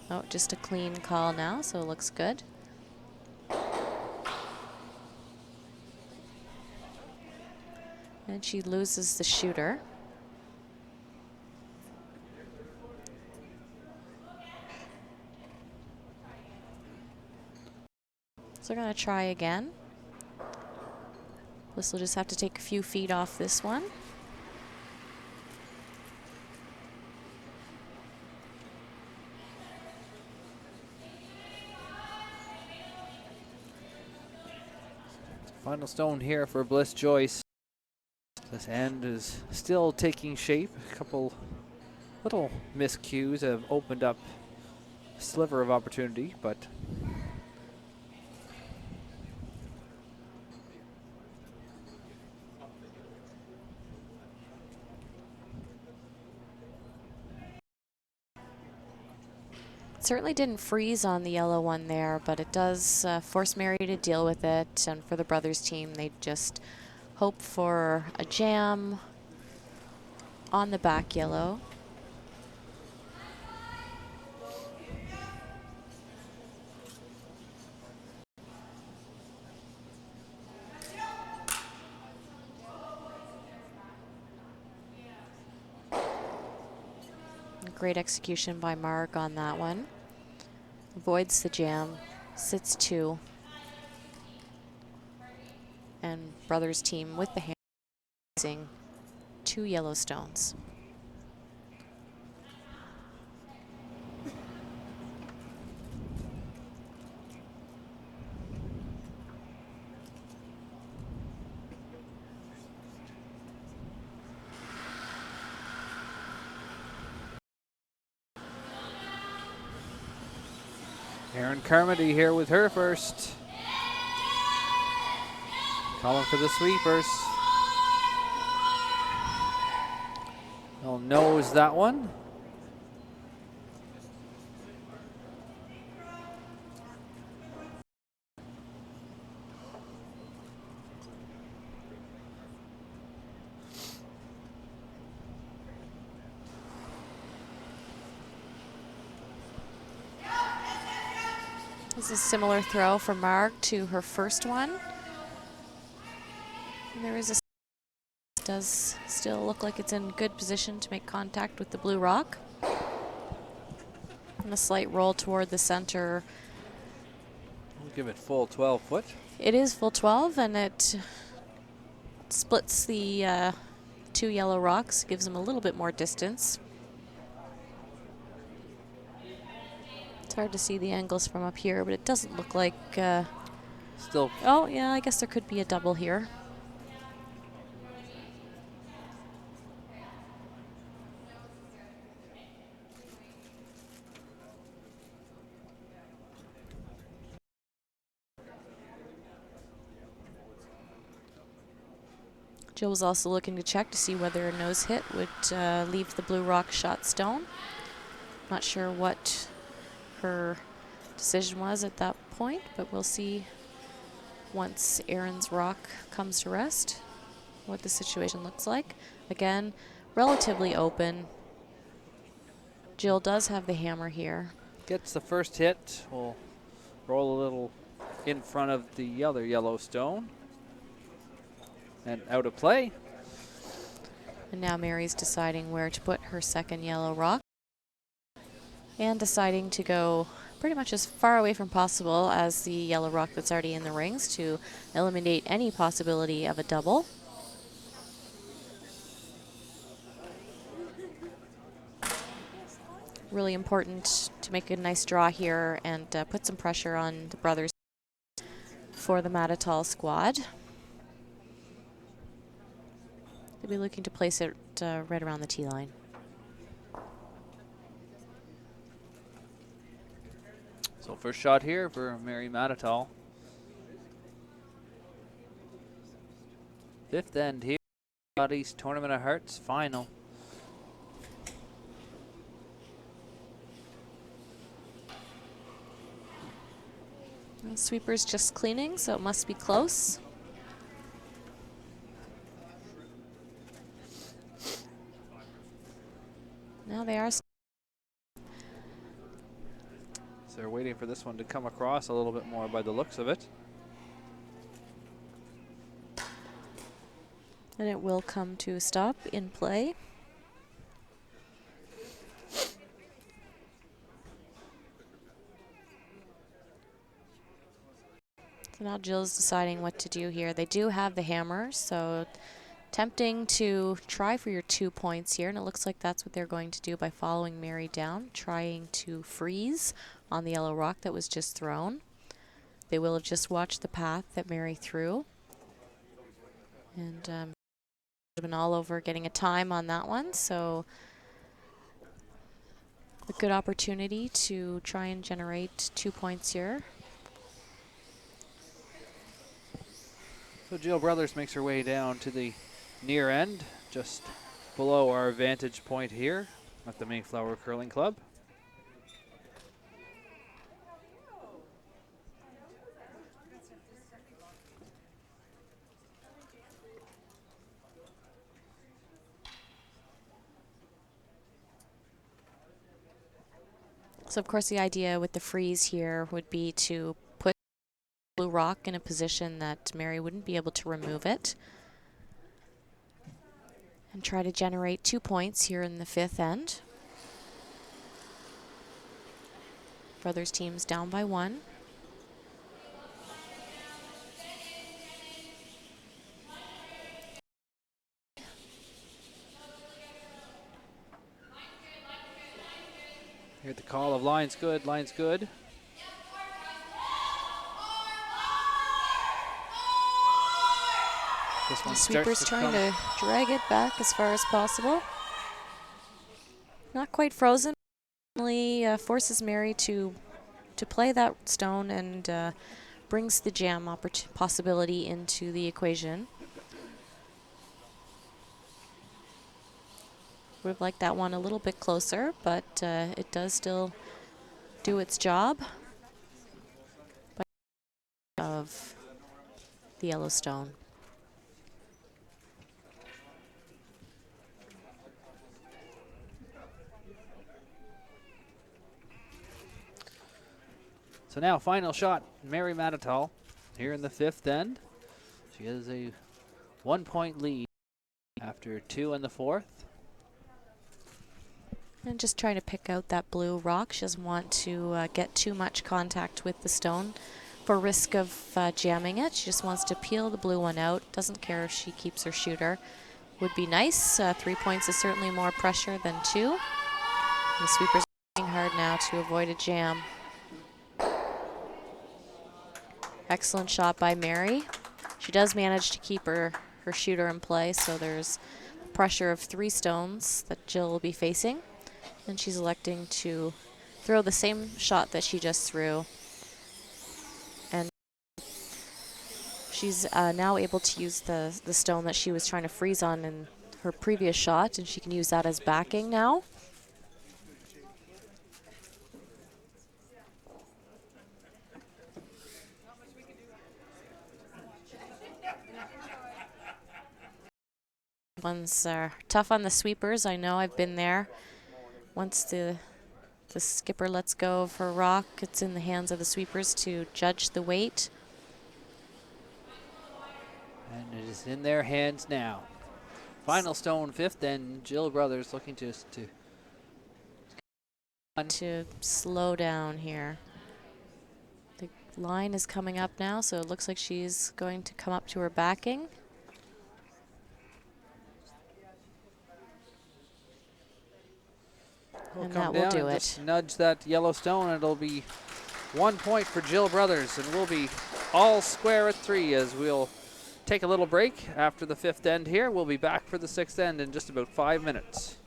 Oh, just a clean call now, so it looks good. And she loses the shooter. So we're going to try again. Blisse will just have to take a few feet off this one. Final stone here for Blisse Joyce. This end is still taking shape. A couple little miscues have opened up a sliver of opportunity, but Certainly didn't freeze on the yellow one there, but it does force Mary to deal with it. And for the brothers team, they just hope for a jam on the back yellow. Great execution by Marg on that one. Avoids the jam, sits 2. And brothers team with the hand using 2 yellow stones. Erin Carmody here with her first. Calling for the sweepers. They'll nose that one. This is a similar throw from Marg to her first one. And there is does still look like it's in good position to make contact with the blue rock. And a slight roll toward the center. We'll give it full 12 foot. It is full 12, and it splits the 2 yellow rocks, gives them a little bit more distance. It's hard to see the angles from up here, but it doesn't look like... Still. Oh, yeah, I guess there could be a double here. Jill was also looking to check to see whether a nose hit would leave the blue rock shot stone. Not sure what her decision was at that point, but we'll see once Erin's rock comes to rest what the situation looks like. Again, relatively open. Jill does have the hammer here. Gets the first hit. We'll roll a little in front of the other yellow stone. And out of play. And now Mary's deciding where to put her second yellow rock. And deciding to go pretty much as far away from possible as the yellow rock that's already in the rings to eliminate any possibility of a double. Really important to make a nice draw here and put some pressure on the brothers for the Mattatall squad. They'll be looking to place it right around the tee line. So first shot here for Mary Mattatall. Fifth end here. Scotties Tournament of Hearts final. The sweeper's just cleaning, so it must be close. Now they are. So they're waiting for this one to come across a little bit more by the looks of it. And it will come to a stop in play. So now Jill's deciding what to do here. They do have the hammer, so tempting to try for your 2 points here, and it looks like that's what they're going to do by following Mary down, trying to freeze on the yellow rock that was just thrown. They will have just watched the path that Mary threw. And been all over getting a time on that one, so a good opportunity to try and generate 2 points here. So Jill Brothers makes her way down to the near end, just below our vantage point here at the Mayflower Curling Club. So of course the idea with the freeze here would be to put blue rock in a position that Mary wouldn't be able to remove it. And try to generate 2 points here in the fifth end. Brothers team's down by 1. Hear the call of line's good, line's good. This one The sweeper's trying to drag it back as far as possible. Not quite frozen. Only forces Mary to play that stone and brings the jam possibility into the equation. Would have liked that one a little bit closer, but it does still do its job of the yellow stone. So now final shot, Mary Mattatall here in the fifth end. She has a 1 point lead after 2 in the fourth. And just trying to pick out that blue rock. She doesn't want to get too much contact with the stone for risk of jamming it. She just wants to peel the blue one out. Doesn't care if she keeps her shooter. Would be nice. 3 points is certainly more pressure than 2. The sweeper's working hard now to avoid a jam. Excellent shot by Mary. She does manage to keep her shooter in play, so there's pressure of 3 stones that Jill will be facing. And she's electing to throw the same shot that she just threw. And she's now able to use the stone that she was trying to freeze on in her previous shot, and she can use that as backing now. Ones are tough on the sweepers. I know, I've been there. Once the skipper lets go of her rock, it's in the hands of the sweepers to judge the weight. And it is in their hands now. Final stone fifth, and Jill Brothers looking to slow down here. The line is coming up now, so it looks like she's going to come up to her backing. And that will do it. Just nudge that yellow stone, and it'll be 1 point for Jill Brothers, and we'll be all square at 3 as we'll take a little break after the 5th end here. We'll be back for the 6th end in just about 5 minutes.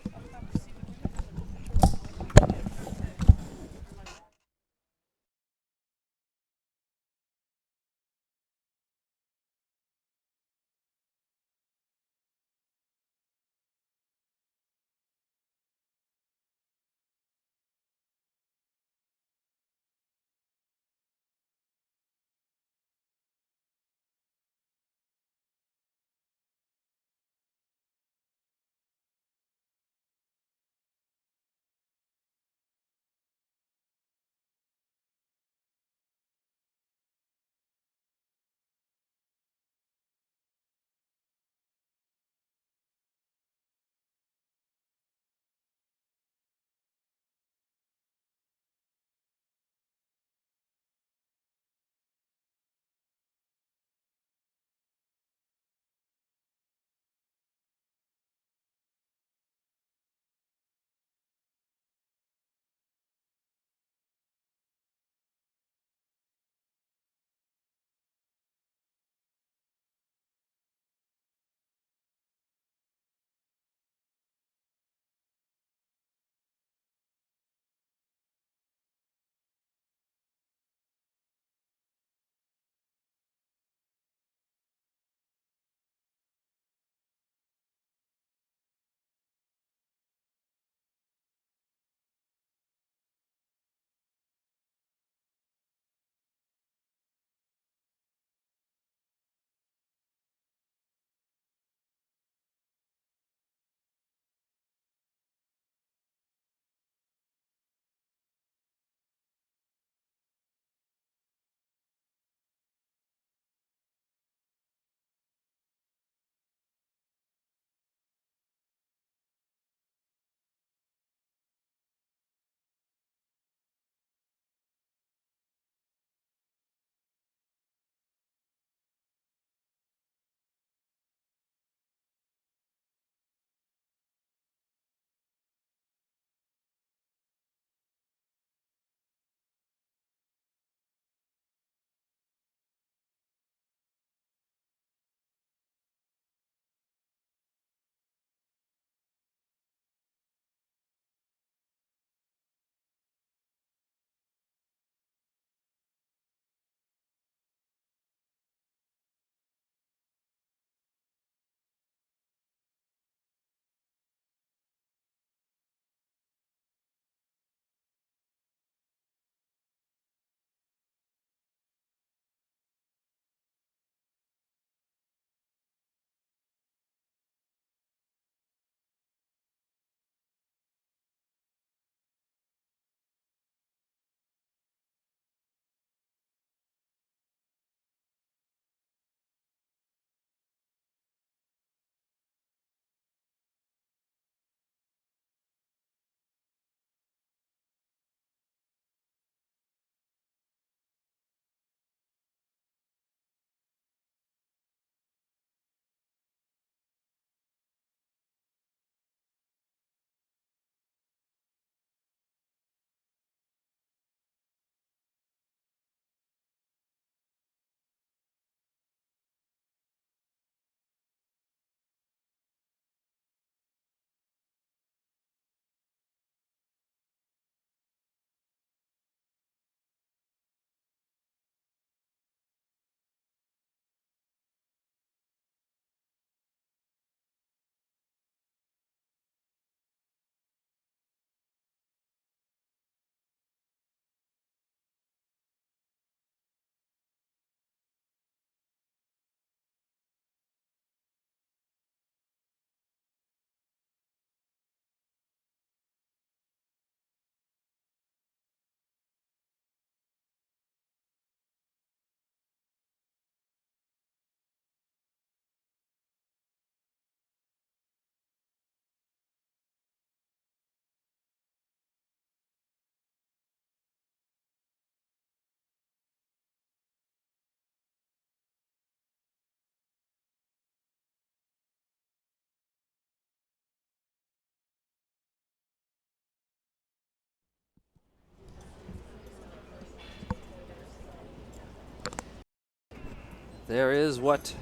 There is what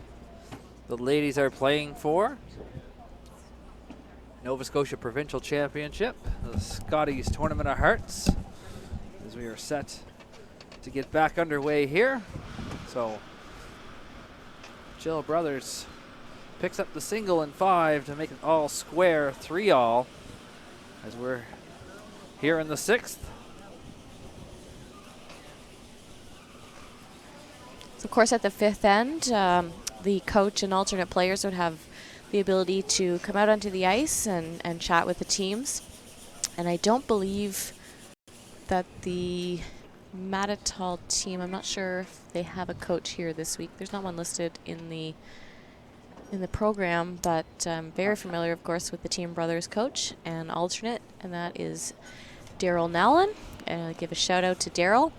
the ladies are playing for Nova Scotia Provincial Championship, the Scotties Tournament of Hearts, as we are set to get back underway here. So Jill Brothers picks up the single in 5 to make it all square, 3-all, as we're here in the 6th. So of course, at the 5th end, the coach and alternate players would have the ability to come out onto the ice and chat with the teams. And I don't believe that the Mattatall team, I'm not sure if they have a coach here this week. There's not one listed in the program, but I'm very familiar, of course, with the Team Brothers coach and alternate, and that is Daryell Nowlan. And I'll give a shout out to Daryell.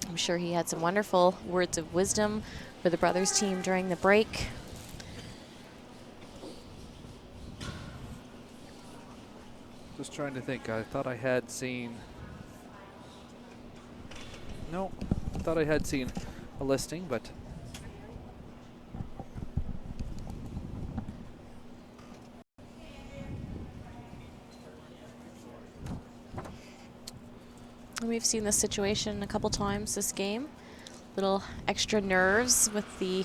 I'm sure he had some wonderful words of wisdom for the Brothers team during the break. Just trying to think. I thought I had seen. No, I thought I had seen a listing, but. We've seen this situation a couple times this game. Little extra nerves with the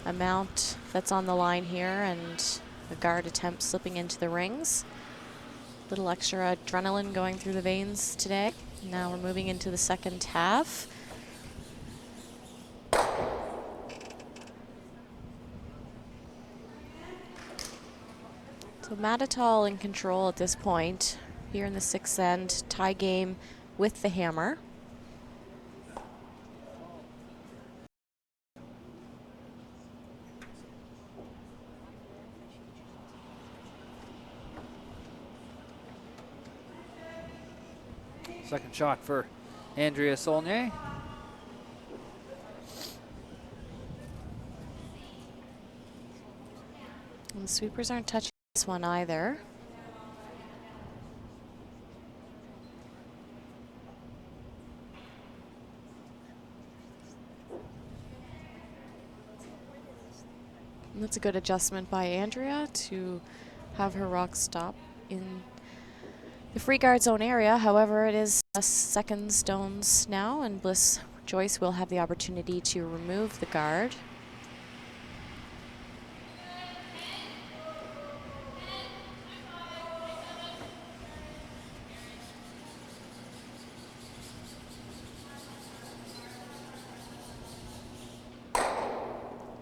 amount that's on the line here and the guard attempt slipping into the rings. Little extra adrenaline going through the veins today. Now we're moving into the second half. So Mattatall in control at this point. Here in the 6th end, tie game with the hammer. Second shot for Andrea Saulnier. And the sweepers aren't touching this one either. And that's a good adjustment by Andrea to have her rock stop in the free guard zone area. However, it is second stones now, and Blisse Joyce will have the opportunity to remove the guard.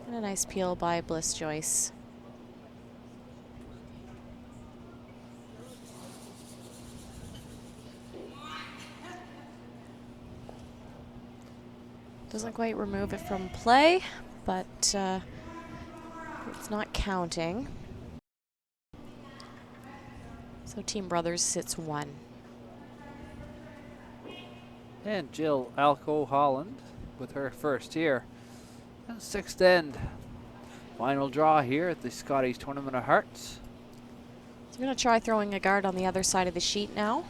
And a nice peel by Blisse Joyce. Doesn't quite remove it from play, but it's not counting. So Team Brothers sits 1. And Jill Alco-Holland with her first here. And 6th end. Final draw here at the Scotties Tournament of Hearts. So we're going to try throwing a guard on the other side of the sheet now.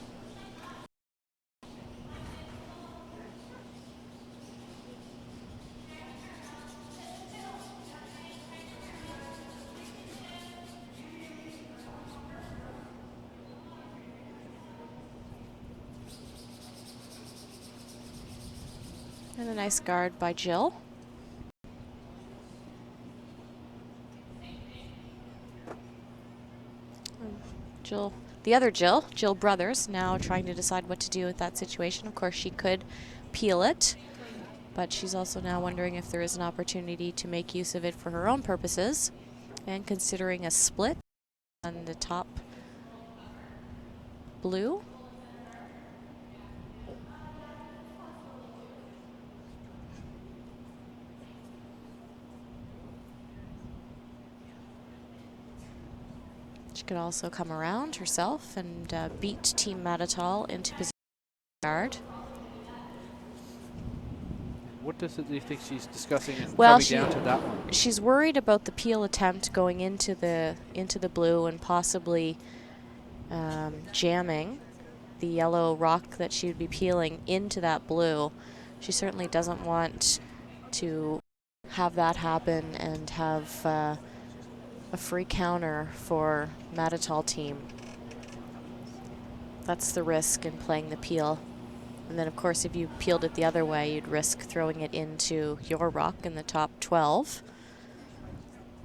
And a nice guard by Jill. Jill, the other Jill Brothers, now trying to decide what to do with that situation. Of course, she could peel it, but she's also now wondering if there is an opportunity to make use of it for her own purposes, and considering a split on the top blue. She could also come around herself and beat Team Mattatall into position guard. What do you think she's discussing Well, coming down to that one? She's worried about the peel attempt going into the blue and possibly jamming the yellow rock that she would be peeling into that blue. She certainly doesn't want to have that happen and have a free counter for Mattatall team. That's the risk in playing the peel. And then, of course, if you peeled it the other way, you'd risk throwing it into your rock in the top 12.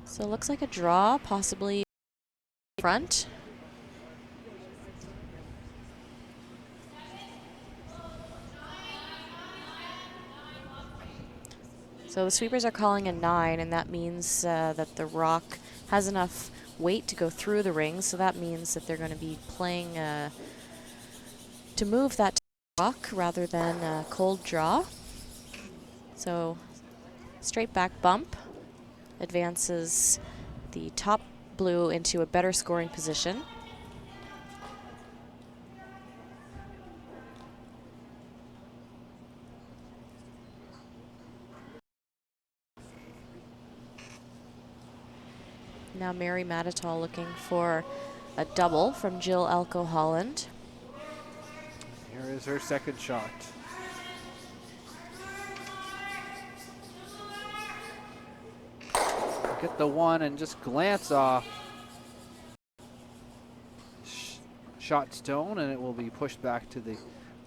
So it looks like a draw, possibly front. So the sweepers are calling a 9, and that means that the rock has enough weight to go through the ring. So that means that they're going to be playing to move that rock rather than a cold draw. So straight back bump advances the top blue into a better scoring position. Now Mary Mattatall looking for a double from Jill Alco-Holland. Here is her second shot. Get the one and just glance off shot stone, and it will be pushed back to the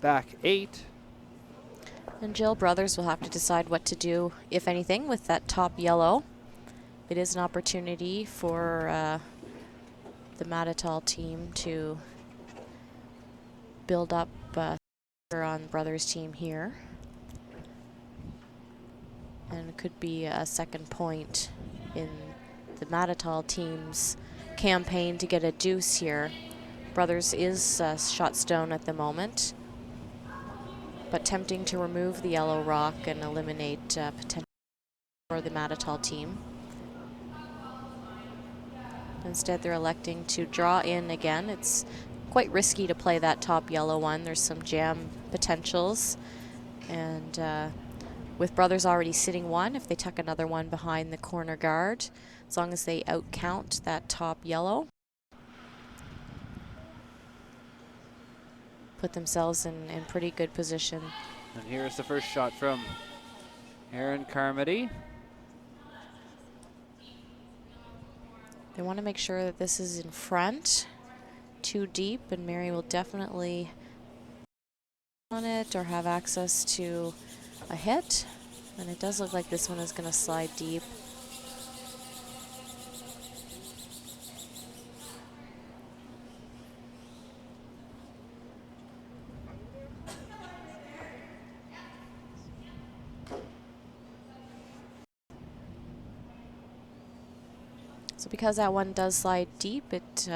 back 8. And Jill Brothers will have to decide what to do, if anything, with that top yellow. It is an opportunity for the Mattatall team to build up on Brothers team here. And it could be a second point in the Mattatall team's campaign to get a deuce here. Brothers is shot stone at the moment, but tempting to remove the yellow rock and eliminate potential for the Mattatall team. Instead, they're electing to draw in again. It's quite risky to play that top yellow one. There's some jam potentials. And with Brothers already sitting one, if they tuck another one behind the corner guard, as long as they outcount that top yellow, put themselves in pretty good position. And here's the first shot from Erin Carmody. They want to make sure that this is in front, too deep, and Mary will definitely on it or have access to a hit. And it does look like this one is going to slide deep. So because that one does slide deep, it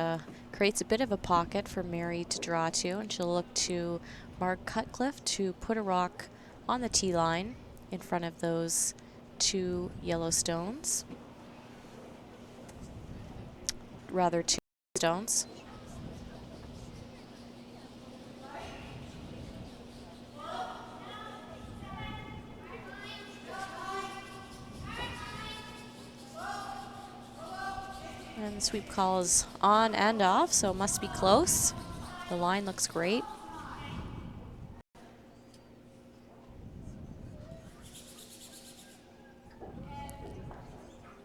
creates a bit of a pocket for Mary to draw to, and she'll look to Cutcliffe to put a rock on the tee line in front of those 2 yellow stones. Rather, 2 stones. And the sweep call is on and off, so it must be close. The line looks great.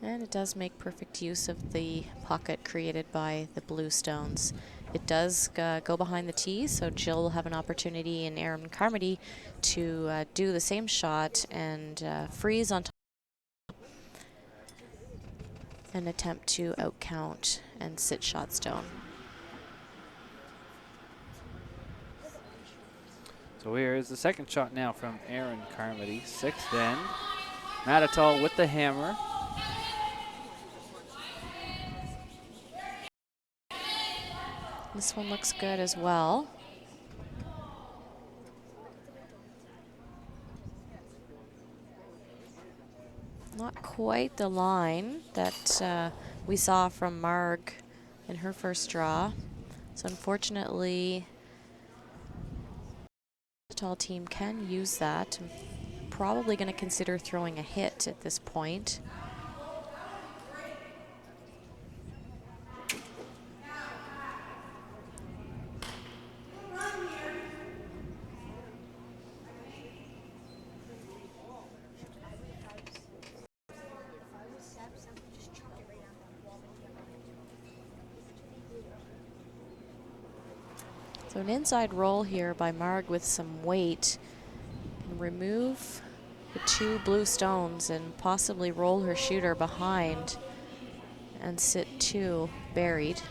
And it does make perfect use of the pocket created by the blue stones. It does go behind the tee, so Jill will have an opportunity in Erin Carmody to do the same shot and freeze on top and attempt to outcount and sit shot stone. So here is the second shot now from Erin Carmody, 6th end. Mattatall with the hammer. This one looks good as well. Not quite the line that we saw from Marg in her first draw. So unfortunately, the tall team can use that. I'm probably going to consider throwing a hit at this point. So an inside roll here by Marg with some weight. Can remove the 2 blue stones and possibly roll her shooter behind and sit 2 buried.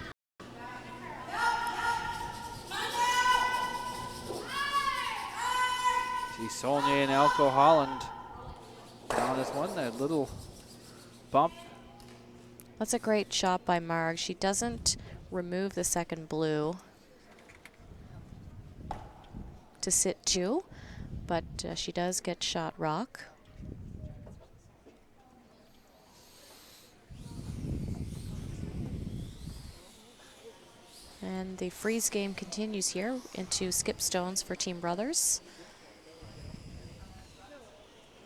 See Saulnier and Alco-Holland down this one, that little bump. That's a great shot by Marg. She doesn't remove the second blue to sit 2, but she does get shot rock. And the freeze game continues here into skip stones for Team Brothers.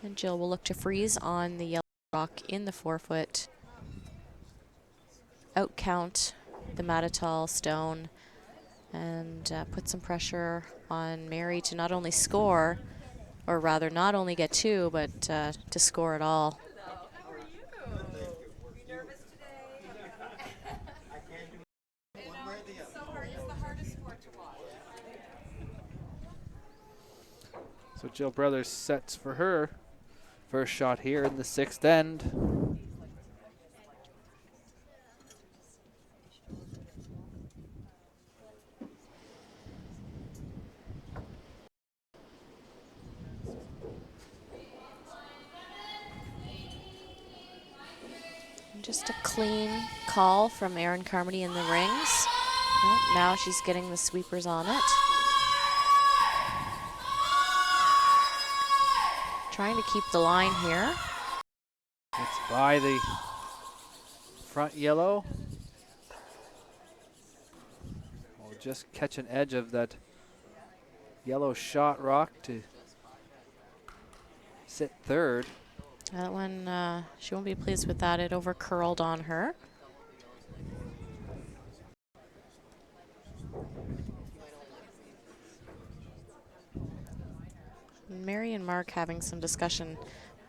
And Jill will look to freeze on the yellow rock in the 4-foot. Outcount the Mattatall stone and put some pressure on Mary to not only score, or rather not only get 2, but to score it all. So Jill Brothers sets for her first shot here in the 6th end. Just a clean call from Erin Carmody in the rings. Well, now she's getting the sweepers on it. Trying to keep the line here. It's by the front yellow. We'll just catch an edge of that yellow shot rock to sit 3rd. That one, she won't be pleased with that. It over curled on her. Mary and Mark having some discussion.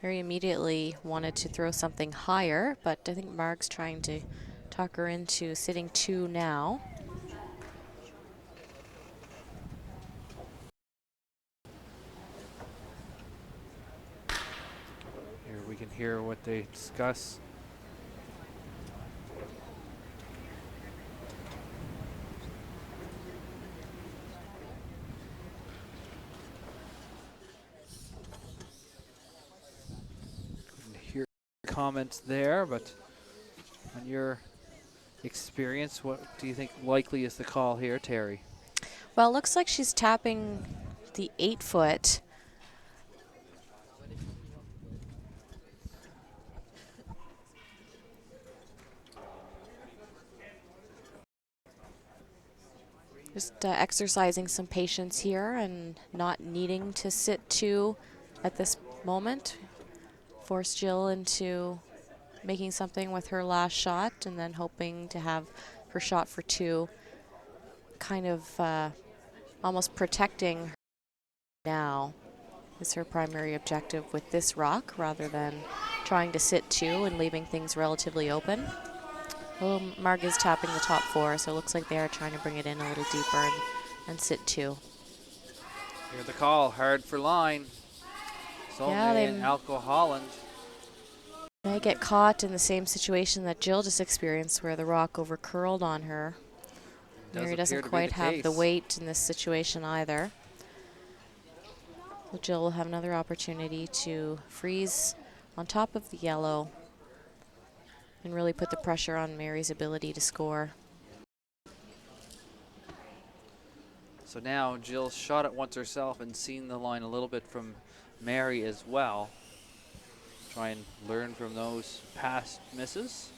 Mary immediately wanted to throw something higher, but I think Mark's trying to talk her into sitting 2 now. Here we can hear what they discuss. Hear comments there, but on your experience, what do you think likely is the call here, Terry? Well, it looks like she's tapping the 8-foot. Just exercising some patience here and not needing to sit 2 at this moment. Force Jill into making something with her last shot and then hoping to have her shot for 2. Kind of almost protecting her now is her primary objective with this rock rather than trying to sit 2 and leaving things relatively open. Well, Marg is tapping the top 4, so it looks like they are trying to bring it in a little deeper and sit 2. Hear the call, hard for line. Saulnier and Alco-Holland. May get caught in the same situation that Jill just experienced where the rock over curled on her. Mary doesn't quite have the weight in this situation either. So Jill will have another opportunity to freeze on top of the yellow and really put the pressure on Mary's ability to score. So now Jill shot it once herself and seen the line a little bit from Mary as well. Try and learn from those past misses.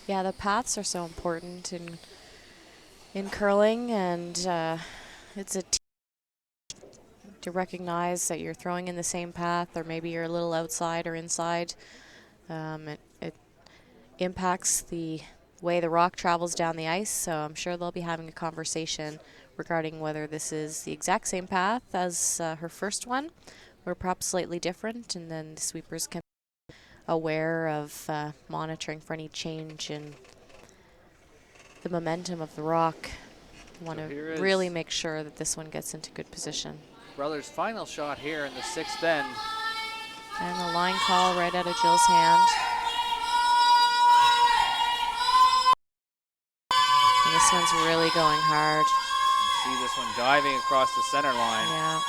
Yeah, the paths are so important in curling, and it's a to recognize that you're throwing in the same path, or maybe you're a little outside or inside. It impacts the way the rock travels down the ice, so I'm sure they'll be having a conversation regarding whether this is the exact same path as her first one, or perhaps slightly different, and then the sweepers can be aware of monitoring for any change in the momentum of the rock Want So to here is really make sure that this one gets into good position. Brothers' final shot here in the 6th end. And the line call right out of Jill's hand. And this one's really going hard. See this one diving across the center line. Yeah.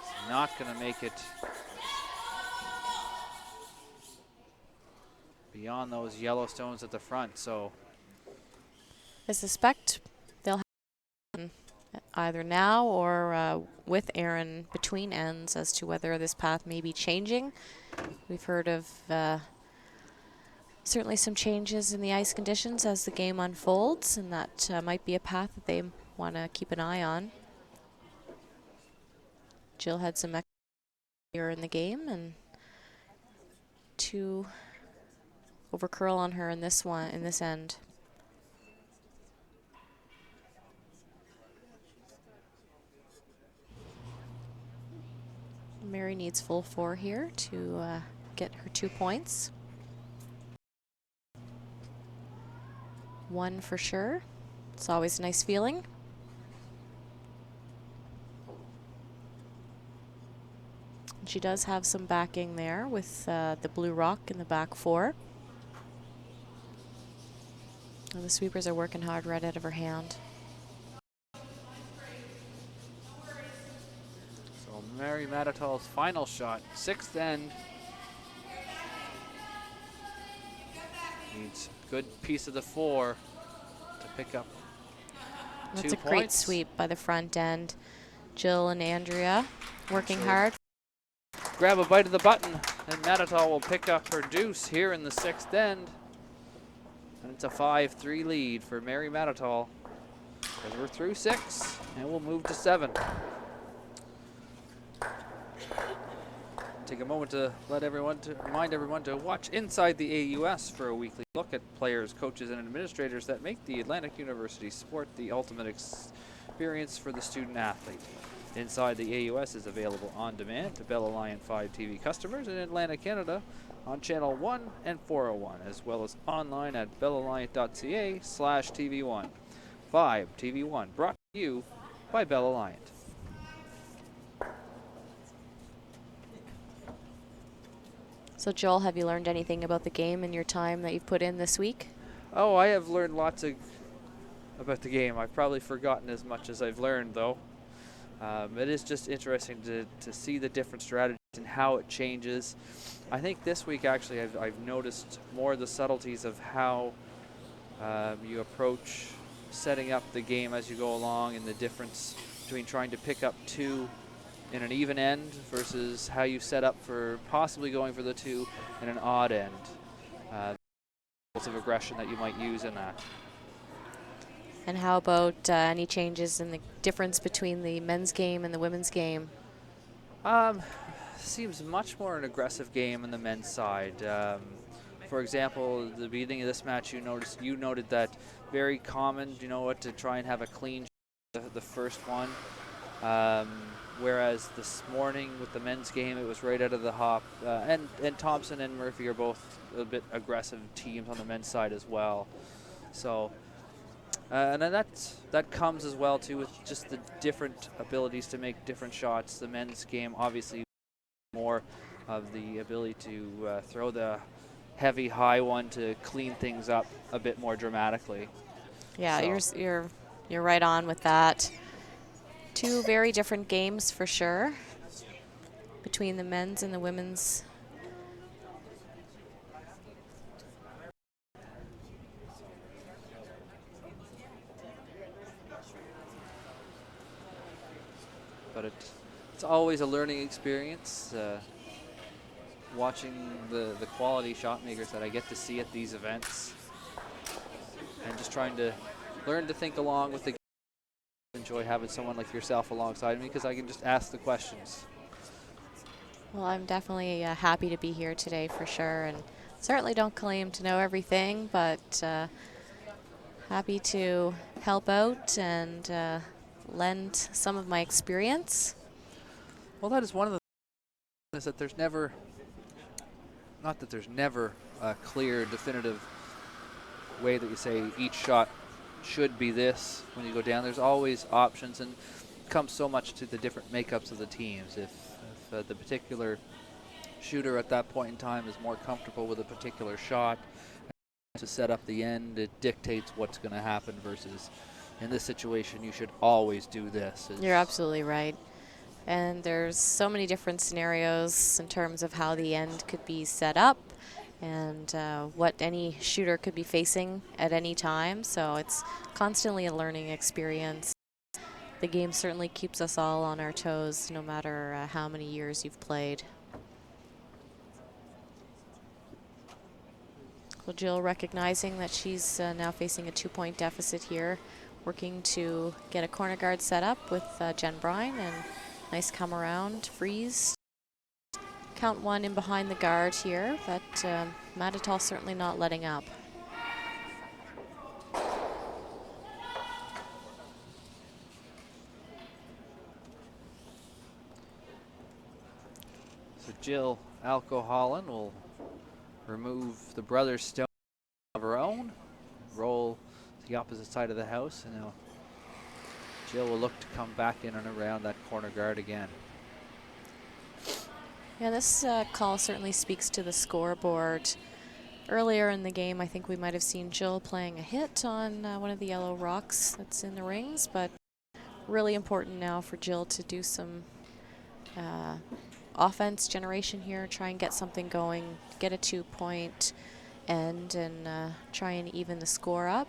It's not going to make it beyond those yellow stones at the front. So I suspect they'll have either now or with Erin between ends as to whether this path may be changing. We've heard of certainly some changes in the ice conditions as the game unfolds, and that might be a path that they want to keep an eye on. Jill had some extra here in the game, and 2 over curl on her in this one, in this end. Mary needs full 4 here to get her 2 points. 1 for sure. It's always a nice feeling. And she does have some backing there with the blue rock in the back 4. And the sweepers are working hard right out of her hand. So Mary Mattatall's final shot, 6th end. Needs a good piece of the 4 to pick up 2 That's a points. great sweep by the front end. Jill and Andrea working hard. Grab a bite of the button, and Mattatall will pick up her deuce here in the 6th end. And it's a 5-3 lead for Mary Mattatall. As we're through 6, and we'll move to 7. Take a moment to remind everyone to watch Inside the AUS for a weekly look at players, coaches, and administrators that make the Atlantic University sport the ultimate experience for the student athlete. Inside the AUS is available on demand to Bell Alliant 5 TV customers in Atlantic Canada on Channel 1 and 401, as well as online at bellalliant.ca/TV1. 5 TV1, brought to you by Bell Alliant. So Joel, have you learned anything about the game in your time that you've put in this week? Oh, I have learned lots about the game. I've probably forgotten as much as I've learned, though. It is just interesting to see the different strategies and how it changes. I think this week, actually, I've noticed more of the subtleties of how you approach setting up the game as you go along, and the difference between trying to pick up 2 in an even end versus how you set up for possibly going for the 2 in an odd end. Of aggression that you might use in that. And how about any changes in the difference between the men's game and the women's game? Seems much more an aggressive game on the men's side. For example, at the beginning of this match, you noted that very common, to try and have a clean the first one. Whereas this morning with the men's game, it was right out of the hop. And Thompson and Murphy are both a bit aggressive teams on the men's side as well. So, and then that comes as well too with just the different abilities to make different shots. The men's game obviously more of the ability to throw the heavy high one to clean things up a bit more dramatically. Yeah, so. you're right on with that. 2 very different games for sure between the men's and the women's. But it's always a learning experience, watching the quality shot makers that I get to see at these events, and just trying to learn to think along with the game. Enjoy having someone like yourself alongside me because I can just ask the questions. Well, I'm definitely happy to be here today for sure, and certainly don't claim to know everything, but happy to help out and lend some of my experience. Well, that is one of the things, is that there's never, not that there's never a clear, definitive way that you say each shot should be this when you go down. There's always options, and it comes so much to the different makeups of the teams. If the particular shooter at that point in time is more comfortable with a particular shot to set up the end, it dictates what's going to happen versus in this situation you should always do this. You're absolutely right. And there's so many different scenarios in terms of how the end could be set up and what any shooter could be facing at any time. So it's constantly a learning experience. The game certainly keeps us all on our toes no matter how many years you've played. Well, Jill, recognizing that she's now facing a 2-point deficit here, working to get a corner guard set up with Jenn Brine, and nice come around, freeze. Count one in behind the guard here, but Mattatall certainly not letting up. So Jill Alco-Holland will remove the brother's stone of her own, roll to the opposite side of the house, and now Jill will look to come back in and around that corner guard again. Yeah, this call certainly speaks to the scoreboard. Earlier in the game, I think we might have seen Jill playing a hit on one of the yellow rocks that's in the rings, but really important now for Jill to do some offense generation here, try and get something going, get a 2-point end, and try and even the score up.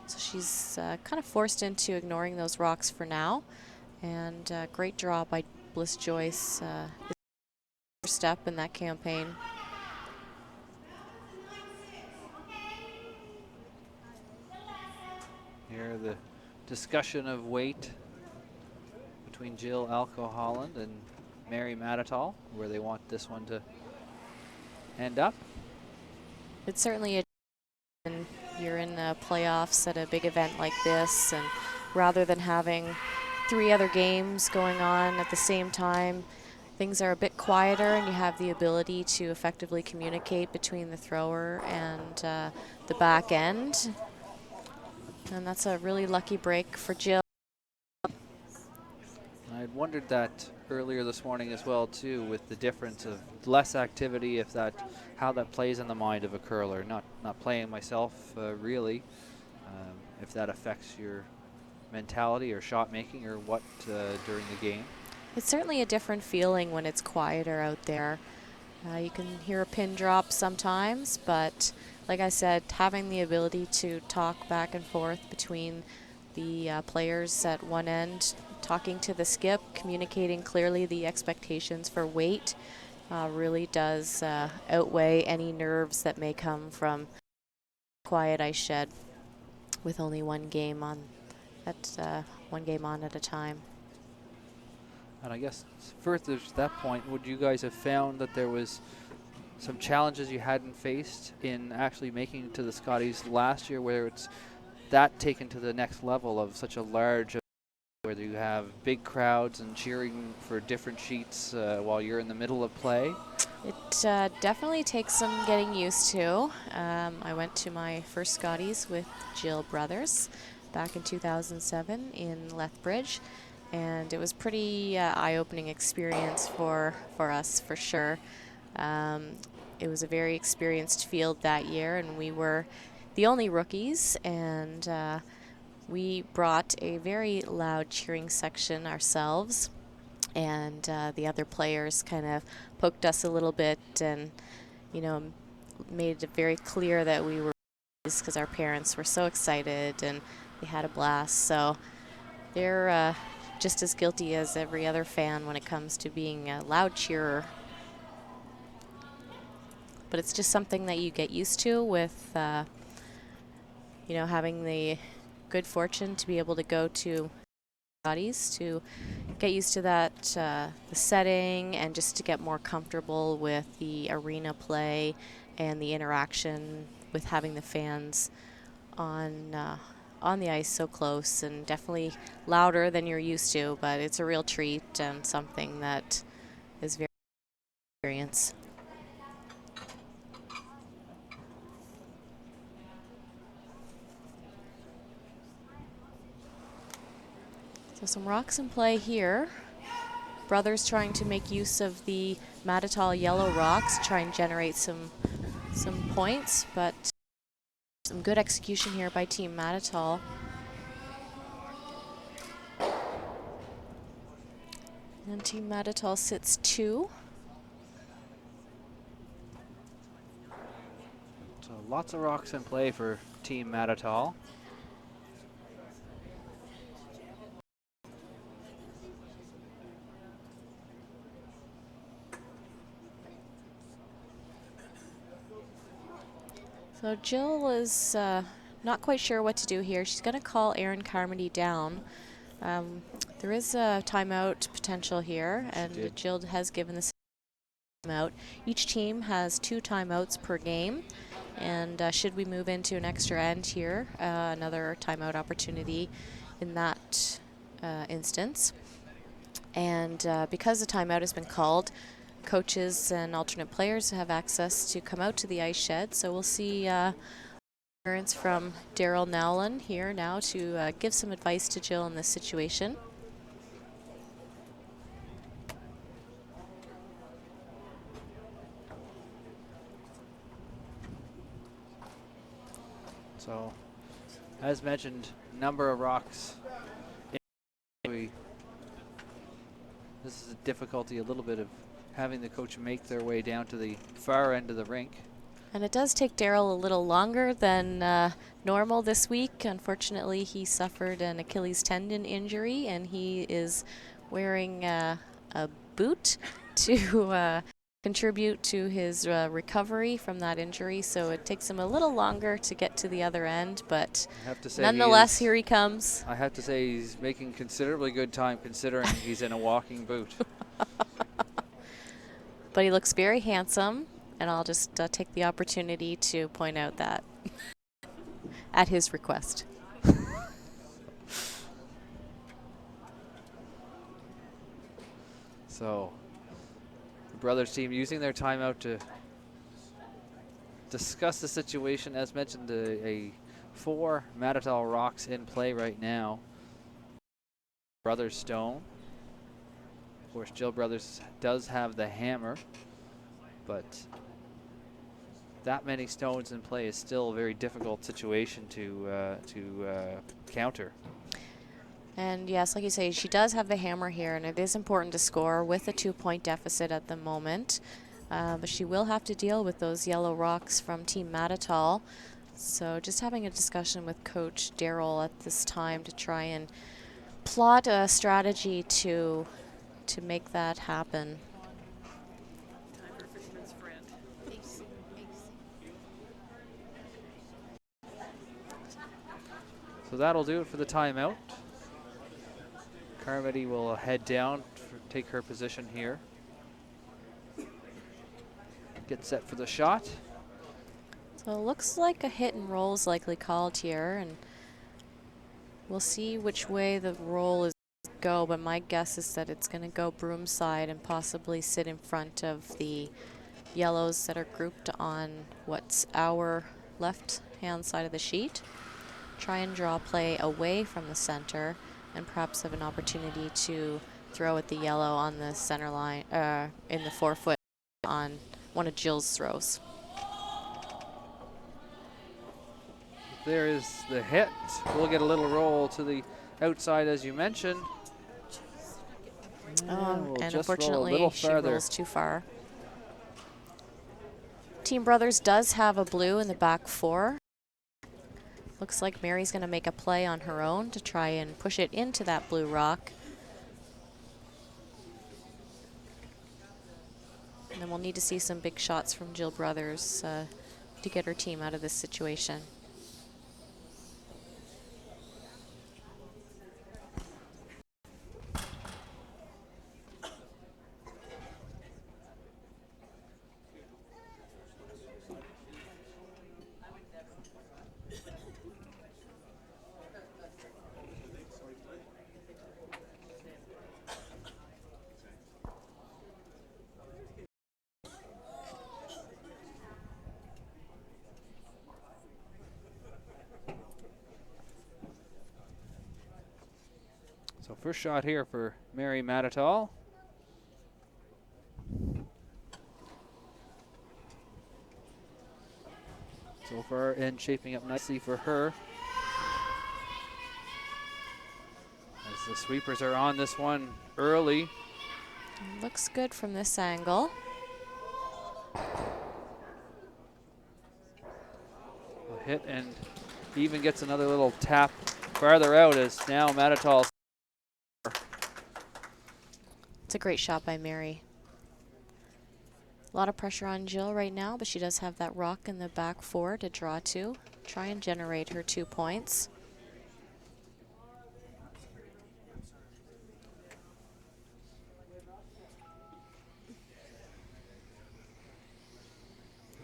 So she's kind of forced into ignoring those rocks for now. And great draw by Blisse Joyce. First step in that campaign. Here the discussion of weight between Jill Alco-Holland and Mary Mattatall, where they want this one to end up. It's certainly you're in the playoffs at a big event like this, and rather than having 3 other games going on at the same time, things are a bit quieter, and you have the ability to effectively communicate between the thrower and the back end. And that's a really lucky break for Jill. I'd wondered that earlier this morning as well too, with the difference of less activity, how that plays in the mind of a curler. Not playing myself really, if that affects your mentality or shot making or what during the game. It's certainly a different feeling when it's quieter out there. You can hear a pin drop sometimes, but like I said, having the ability to talk back and forth between the players at one end, talking to the skip, communicating clearly the expectations for weight, really does outweigh any nerves that may come from quiet ice shed with only one game on at a time. And I guess further to that point, would you guys have found that there was some challenges you hadn't faced in actually making it to the Scotties last year, where it's that taken to the next level of such a large, where you have big crowds and cheering for different sheets while you're in the middle of play? It definitely takes some getting used to. I went to my first Scotties with Jill Brothers back in 2007 in Lethbridge, and it was pretty eye-opening experience for us, for sure. It was a very experienced field that year, and we were the only rookies, and we brought a very loud cheering section ourselves, and the other players kind of poked us a little bit and, you know, made it very clear that we were, because our parents were so excited and they had a blast. So they're just as guilty as every other fan when it comes to being a loud cheerer. But it's just something that you get used to with, you know, having the good fortune to be able to go to Scotties, to get used to that, the setting, and just to get more comfortable with the arena play and the interaction with having the fans on the ice so close, and definitely louder than you're used to, but it's a real treat and something that is very experience. So some rocks in play here. Brothers trying to make use of the Mattatall yellow rocks, try and generate some points, but some good execution here by Team Mattatall. And Team Mattatall sits 2. So lots of rocks in play for Team Mattatall. So Jill is not quite sure what to do here. She's going to call Erin Carmody down. There is a timeout potential here, and Jill has given the timeout. Each team has 2 timeouts per game, and should we move into an extra end here, another timeout opportunity in that instance. And because the timeout has been called, coaches and alternate players have access to come out to the ice shed. So we'll see appearance from Daryell Nowlan here now to give some advice to Jill in this situation. So, as mentioned, number of rocks. This is a difficulty, a little bit of having the coach make their way down to the far end of the rink. And it does take Daryell a little longer than normal this week. Unfortunately, he suffered an Achilles tendon injury, and he is wearing a boot to contribute to his recovery from that injury. So it takes him a little longer to get to the other end, but I have to say nonetheless, here he comes. I have to say he's making considerably good time considering he's in a walking boot. But he looks very handsome, and I'll just take the opportunity to point out that at his request. So, the brothers team using their timeout to discuss the situation. As mentioned, a 4 Mattatall rocks in play right now. Brothers stone. Of course, Jill Brothers does have the hammer, but that many stones in play is still a very difficult situation to counter. And yes, like you say, she does have the hammer here, and it is important to score with a 2-point deficit at the moment. But she will have to deal with those yellow rocks from Team Mattatall. So just having a discussion with Coach Daryell at this time to try and plot a strategy to make that happen. So that'll do it for the timeout. Carmody will head down, take her position here. Get set for the shot. So it looks like a hit and roll is likely called here, and we'll see which way the roll is go, but my guess is that it's going to go broom side and possibly sit in front of the yellows that are grouped on what's our left hand side of the sheet. Try and draw play away from the center and perhaps have an opportunity to throw at the yellow on the center line, in the 4-foot on one of Jill's throws. There is the hit. We'll get a little roll to the outside, as you mentioned. And unfortunately, she rolls too far. Team Brothers does have a blue in the back 4. Looks like Mary's going to make a play on her own to try and push it into that blue rock. And then we'll need to see some big shots from Jill Brothers to get her team out of this situation. So first shot here for Mary Mattatall. So far, and shaping up nicely for her. As the sweepers are on this one early. Looks good from this angle. A hit, and he even gets another little tap farther out as now Mattatall. It's a great shot by Mary. A lot of pressure on Jill right now, but she does have that rock in the back four to draw to. Try and generate her 2 points.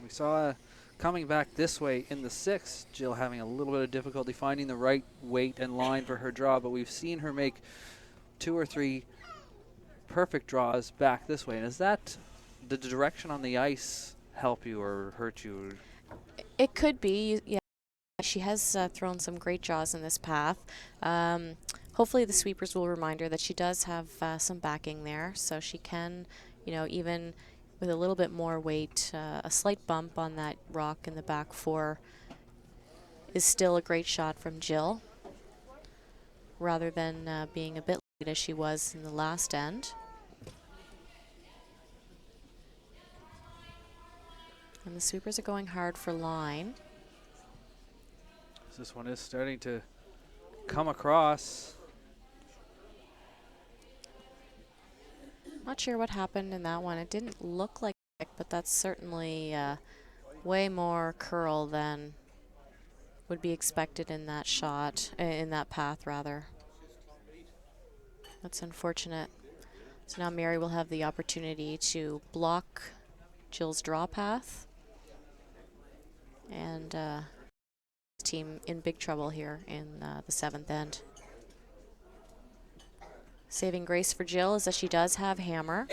We saw coming back this way in the sixth, Jill having a little bit of difficulty finding the right weight and line for her draw, but we've seen her make 2 or 3 perfect draws back this way. And is that the direction on the ice help you or hurt you? It could be, yeah. She has thrown some great draws in this path. Hopefully the sweepers will remind her that she does have some backing there, so she can, you know, even with a little bit more weight, a slight bump on that rock in the back four is still a great shot from Jill, rather than being a bit late as she was in the last end. And the sweepers are going hard for line. This one is starting to come across. Not sure what happened in that one. It didn't look like it, but that's certainly way more curl than would be expected in that shot, in that path rather. That's unfortunate. So now Mary will have the opportunity to block Jill's draw path. And team in big trouble here in the seventh end. Saving grace for Jill is that she does have hammer.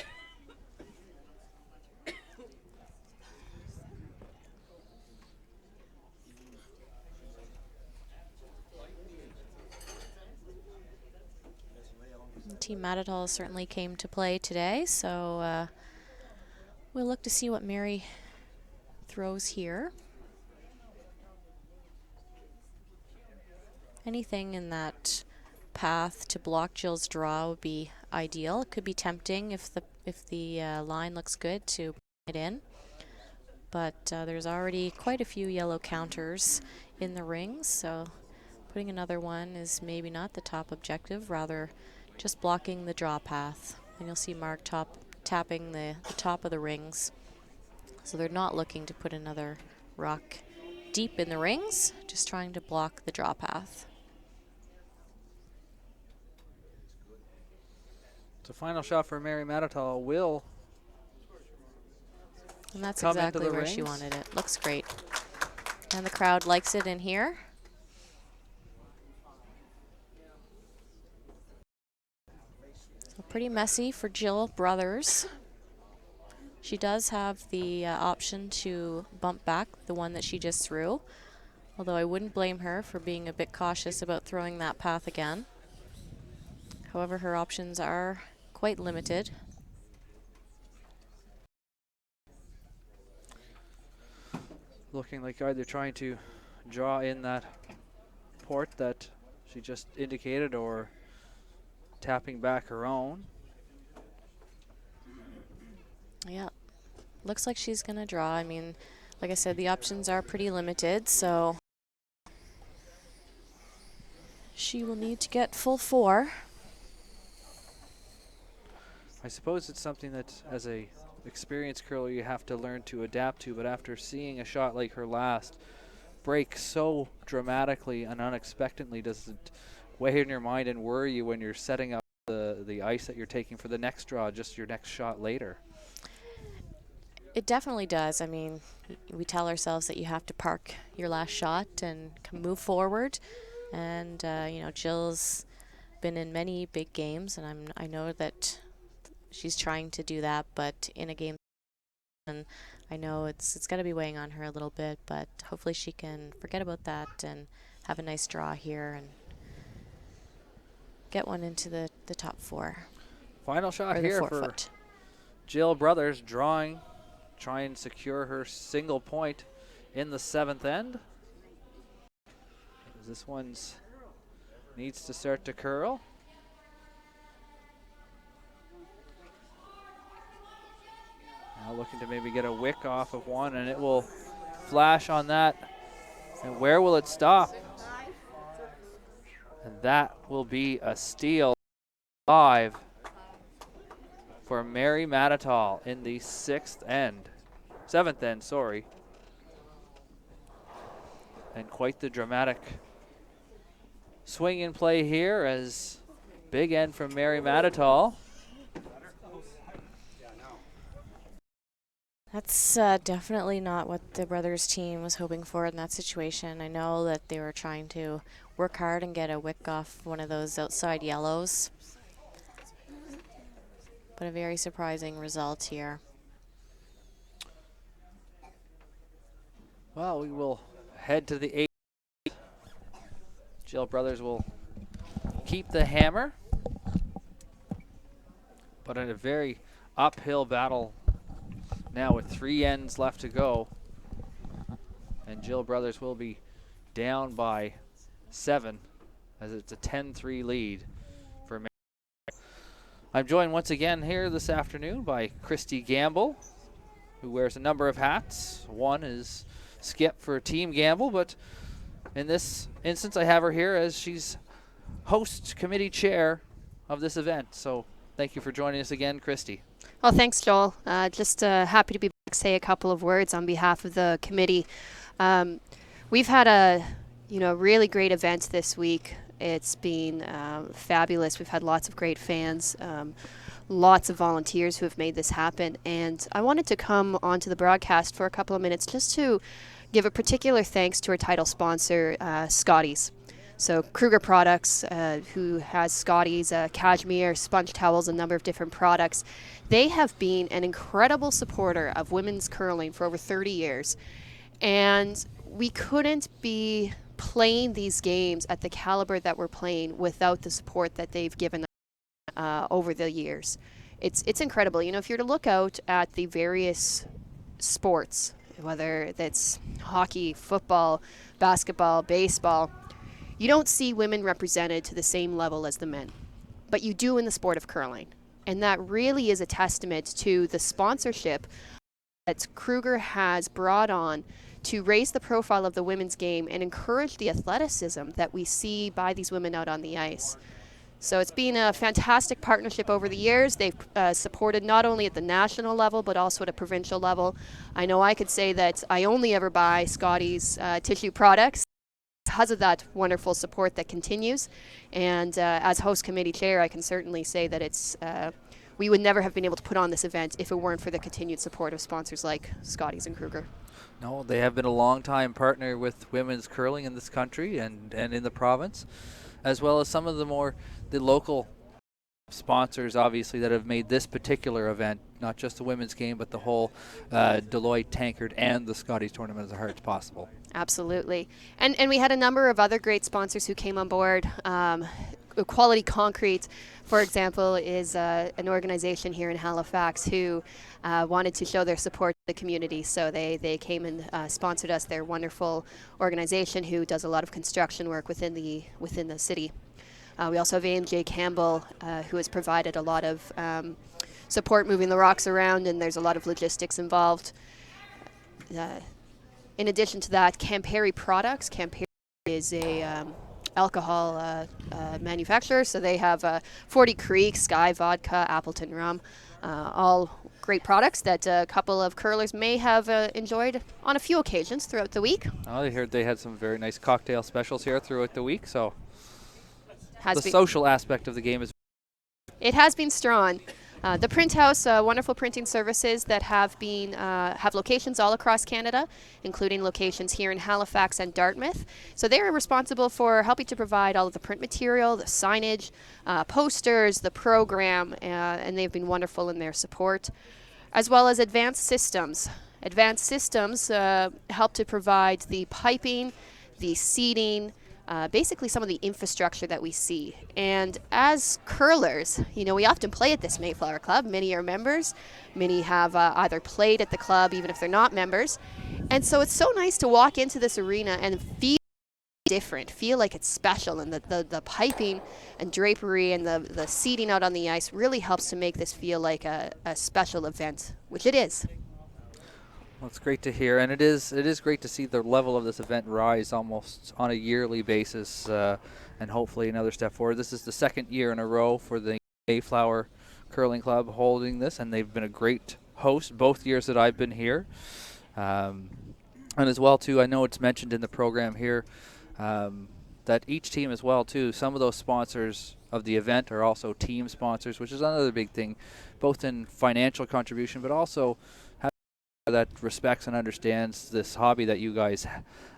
Team Mattatall certainly came to play today, so we'll look to see what Mary throws here. Anything in that path to block Jill's draw would be ideal. It could be tempting if the line looks good to put it in, but there's already quite a few yellow counters in the rings, so putting another one is maybe not the top objective, rather just blocking the draw path. And you'll see Mark tapping the top of the rings, so they're not looking to put another rock deep in the rings, just trying to block the draw path. The final shot for Mary Mattatall will. And that's exactly where she wanted it. Looks great. And the crowd likes it in here. So pretty messy for Jill Brothers. She does have the option to bump back the one that she just threw, although I wouldn't blame her for being a bit cautious about throwing that path again. However, her options are quite limited. Looking like either trying to draw in that port that she just indicated or tapping back her own. Yeah, looks like she's gonna draw. I mean, like I said, the options are pretty limited, so she will need to get full 4. I suppose it's something that as a experienced curler you have to learn to adapt to, but after seeing a shot like her last break so dramatically and unexpectedly, does it weigh in your mind and worry you when you're setting up the ice that you're taking for the next draw, just your next shot later? It definitely does. I mean, we tell ourselves that you have to park your last shot and move forward, and you know, Jill's been in many big games, and I know that she's trying to do that, but in a game, and I know it's got to be weighing on her a little bit, but hopefully she can forget about that and have a nice draw here and get one into the top 4. Final shot Or the here 4 for foot. Jill Brothers, try and secure her single point in the 7th end. This one's needs to start to curl. Now looking to maybe get a wick off of one, and it will flash on that. And where will it stop? And that will be a steal 5 for Mary Mattatall in the 7th end, sorry. And quite the dramatic swing in play here as big end from Mary Mattatall. That's definitely not what the Brothers team was hoping for in that situation. I know that they were trying to work hard and get a wick off one of those outside yellows. But a very surprising result here. Well, we will head to the 8th. Jill Brothers will keep the hammer, but in a very uphill battle now with 3 ends left to go. And Jill Brothers will be down by 7 as it's a 10-3 lead for Mary. I'm joined once again here this afternoon by Christy Gamble, who wears a number of hats. One is skip for Team Gamble, but in this instance I have her here as she's host committee chair of this event. So thank you for joining us again, Christy. Well, thanks, Joel. Just happy to be back, say a couple of words on behalf of the committee. We've had a really great event this week. It's been fabulous. We've had lots of great fans, lots of volunteers who have made this happen. And I wanted to come onto the broadcast for a couple of minutes just to give a particular thanks to our title sponsor, Scotties. So Kruger Products, who has Scotties, cashmere, sponge towels, a number of different products. They have been an incredible supporter of women's curling for over 30 years. And we couldn't be playing these games at the caliber that we're playing without the support that they've given over the years. It's incredible. If you're to look out at the various sports, whether that's hockey, football, basketball, baseball, you don't see women represented to the same level as the men, but you do in the sport of curling. And that really is a testament to the sponsorship that Kruger has brought on to raise the profile of the women's game and encourage the athleticism that we see by these women out on the ice. So it's been a fantastic partnership over the years. They've supported not only at the national level, but also at a provincial level. I know I could say that I only ever buy Scotties tissue products because of that wonderful support that continues. And as host committee chair, I can certainly say that it's we would never have been able to put on this event if it weren't for the continued support of sponsors like Scotties and Kruger. No, they have been a long-time partner with women's curling in this country and in the province, as well as some of the local sponsors, obviously, that have made this particular event, not just the women's game, but the whole Deloitte Tankard and the Scotties Tournament of the Hearts possible. Absolutely. And we had a number of other great sponsors who came on board. Quality Concrete, for example, is an organization here in Halifax who wanted to show their support to the community. So they came and sponsored us. They're a wonderful organization who does a lot of construction work within the city. We also have A&J Campbell, who has provided a lot of support moving the rocks around, and there's a lot of logistics involved. In addition to that, Campari Products. Campari is a alcohol manufacturer, so they have 40 Creek, Sky Vodka, Appleton Rum, all great products that a couple of curlers may have enjoyed on a few occasions throughout the week. Oh, I heard they had some very nice cocktail specials here throughout the week, so The social aspect of the game is... It has been strong. The Print House, wonderful printing services that have locations all across Canada, including locations here in Halifax and Dartmouth. So they are responsible for helping to provide all of the print material, the signage, posters, the program, and they've been wonderful in their support, as well as Advanced Systems. Advanced Systems help to provide the piping, the seating, basically some of the infrastructure that we see. And as curlers, you know, we often play at this Mayflower Club. Many are members. Many have either played at the club, even if they're not members. And so it's so nice to walk into this arena and feel different, feel like it's special. And the piping and drapery and the seating out on the ice really helps to make this feel like a special event, which it is. Well, it's great to hear, and it is great to see the level of this event rise almost on a yearly basis, and hopefully another step forward. This is the second year in a row for the Mayflower Curling Club holding this, and they've been a great host both years that I've been here. And as well, too, I know it's mentioned in the program here that each team as well, too, some of those sponsors of the event are also team sponsors, which is another big thing, both in financial contribution, but also that respects and understands this hobby that you guys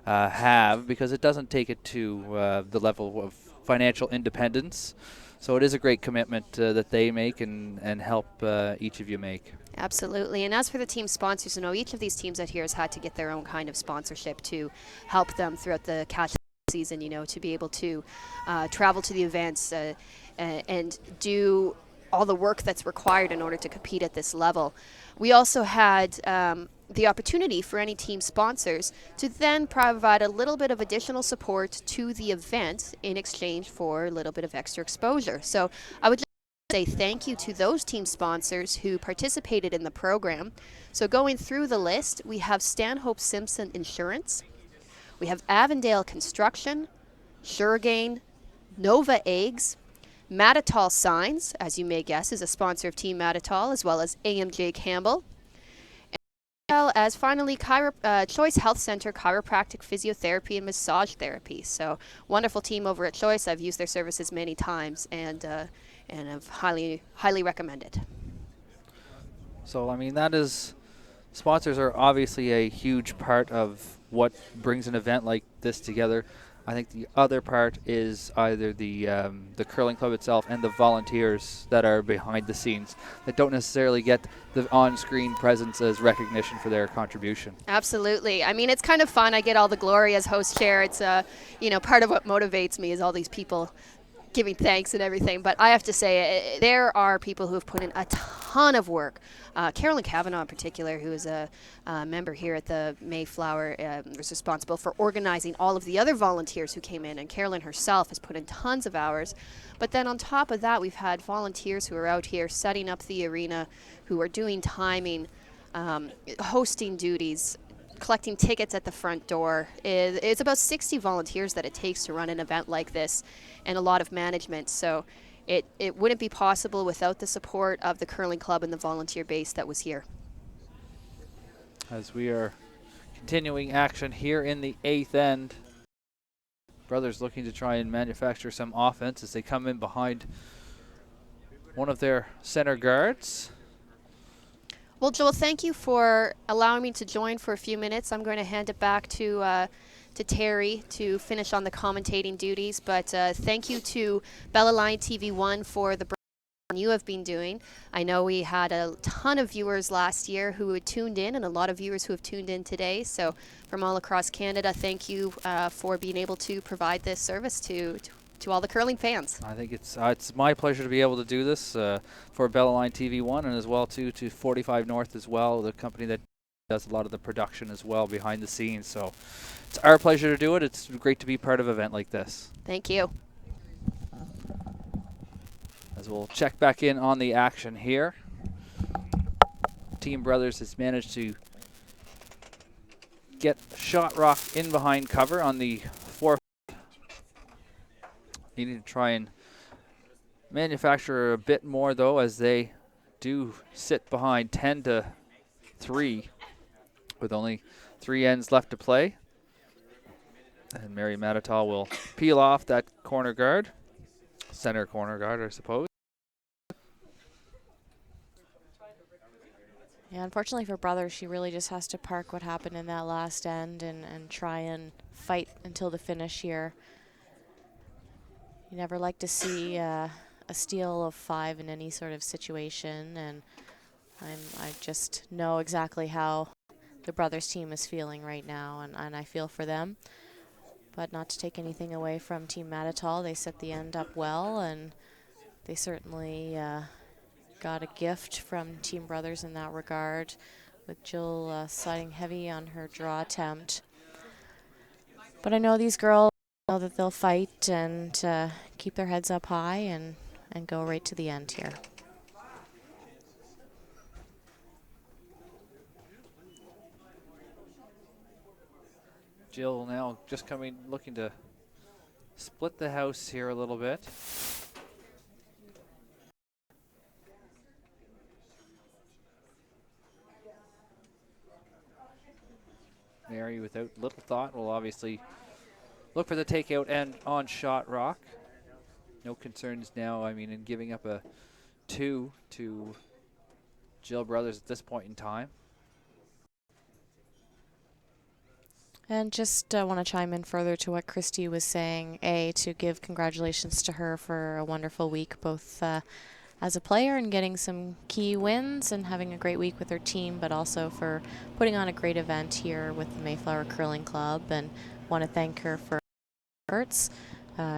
have, because it doesn't take it to the level of financial independence. So it is a great commitment that they make and help each of you make. Absolutely. And as for the team sponsors, you know, each of these teams out here has had to get their own kind of sponsorship to help them throughout the catch season, you know, to be able to travel to the events and do all the work that's required in order to compete at this level. We also had the opportunity for any team sponsors to then provide a little bit of additional support to the event in exchange for a little bit of extra exposure. So I would just say thank you to those team sponsors who participated in the program. So going through the list, we have Stanhope Simpson Insurance, we have Avondale Construction, Suregain, Nova Eggs, Mattatall Signs, as you may guess, is a sponsor of Team Mattatall, as well as AMJ Campbell. As well as finally Choice Health Center Chiropractic Physiotherapy and Massage Therapy. So wonderful team over at Choice. I've used their services many times and have highly recommended. So I mean, that is, sponsors are obviously a huge part of what brings an event like this together. I think the other part is either the curling club itself and the volunteers that are behind the scenes that don't necessarily get the on-screen presence as recognition for their contribution. Absolutely. I mean, it's kind of fun. I get all the glory as host chair. It's part of what motivates me is all these people giving thanks and everything. But I have to say, there are people who have put in a ton of work. Carolyn Cavanaugh in particular, who is a member here at the Mayflower, was responsible for organizing all of the other volunteers who came in, and Carolyn herself has put in tons of hours. But then on top of that, we've had volunteers who are out here setting up the arena, who are doing timing, hosting duties, collecting tickets at the front door. It's about 60 volunteers that it takes to run an event like this, and a lot of management. So it wouldn't be possible without the support of the curling club and the volunteer base that was here. As we are continuing action here in the 8th end, Brothers looking to try and manufacture some offense as they come in behind one of their center guards. Well, Joel, thank you for allowing me to join for a few minutes. I'm going to hand it back to Terry to finish on the commentating duties. But thank you to Bella Line TV1 for the you have been doing. I know we had a ton of viewers last year who had tuned in, and a lot of viewers who have tuned in today. So from all across Canada, thank you for being able to provide this service to all the curling fans. I think it's my pleasure to be able to do this for Bella Line TV1, and as well to 45 North as well, the company that does a lot of the production as well behind the scenes. So it's our pleasure to do it. It's great to be part of an event like this. Thank you. As we'll check back in on the action here. Team Brothers has managed to get Shot Rock in behind cover on the fourth. Needing to try and manufacture a bit more, though, as they do sit behind 10-3 with only 3 ends left to play. And Mary Mattatall will peel off that corner guard, center corner guard, I suppose. Yeah, unfortunately for Brothers, she really just has to park what happened in that last end and try and fight until the finish here. You never like to see a steal of 5 in any sort of situation, and I just know exactly how the Brothers team is feeling right now, and I feel for them. but not to take anything away from Team Mattatall. They set the end up well, and they certainly got a gift from Team Brothers in that regard, with Jill siding heavy on her draw attempt. But I know these girls know that they'll fight and keep their heads up high and go right to the end here. Jill now just looking to split the house here a little bit. Mary, without little thought, will obviously look for the takeout and on shot rock. No concerns now, I mean, in giving up a 2 to Jill Brothers at this point in time. And just want to chime in further to what Christy was saying, to give congratulations to her for a wonderful week, both as a player and getting some key wins and having a great week with her team, but also for putting on a great event here with the Mayflower Curling Club, and want to thank her for her efforts.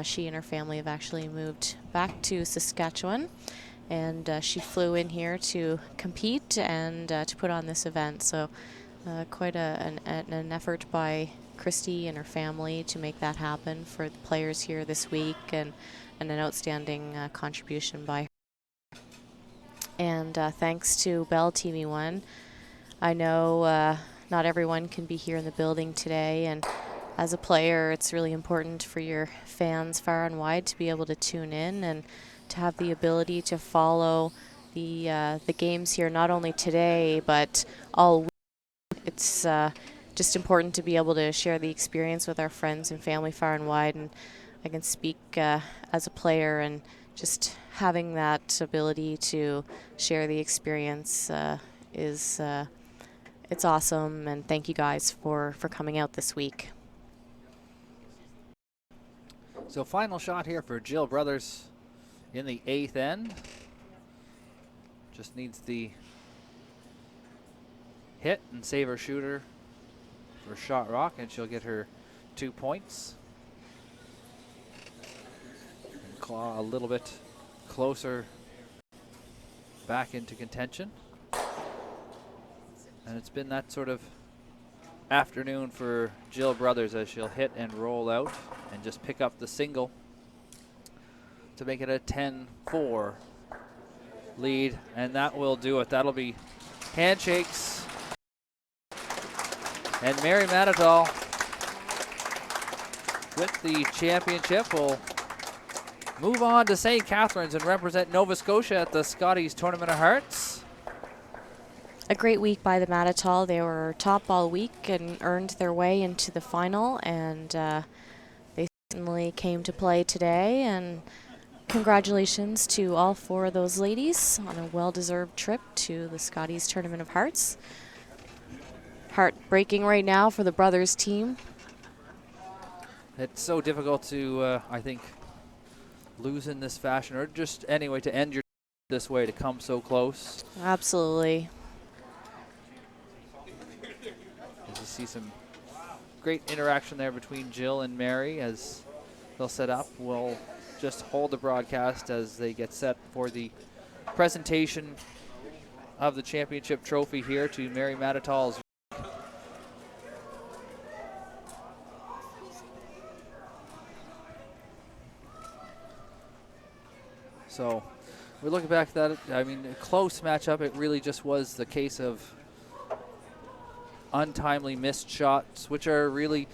She and her family have actually moved back to Saskatchewan, and she flew in here to compete and to put on this event. So quite an effort by Christy and her family to make that happen for the players here this week, and an outstanding contribution by her. And thanks to Bell TV1. I know not everyone can be here in the building today, and as a player, it's really important for your fans far and wide to be able to tune in and to have the ability to follow the games here, not only today, but all week. It's just important to be able to share the experience with our friends and family far and wide, and I can speak as a player, and just having that ability to share the experience it's awesome, and thank you guys for coming out this week. So final shot here for Jill Brothers in the 8th end. Just needs the hit and save her shooter for shot rock, and she'll get her 2 points. And claw a little bit closer back into contention. And it's been that sort of afternoon for Jill Brothers, as she'll hit and roll out and just pick up the single to make it a 10-4 lead, and that will do it. That'll be handshakes, and Mary Mattatall with the championship will move on to St. Catharines and represent Nova Scotia at the Scotties Tournament of Hearts. A great week by the Mattatall. They were top all week and earned their way into the final, and they certainly came to play today, and congratulations to all 4 of those ladies on a well-deserved trip to the Scotties Tournament of Hearts. Heartbreaking right now for the brothers team. It's so difficult to, I think, lose in this fashion, or just anyway to end your this way, to come so close. Absolutely. As you see some great interaction there between Jill and Mary as they'll set up. We'll just hold the broadcast as they get set for the presentation of the championship trophy here to Mary Mattatall's. So we're looking back at that. I mean, a close matchup. It really just was the case of untimely missed shots, which are really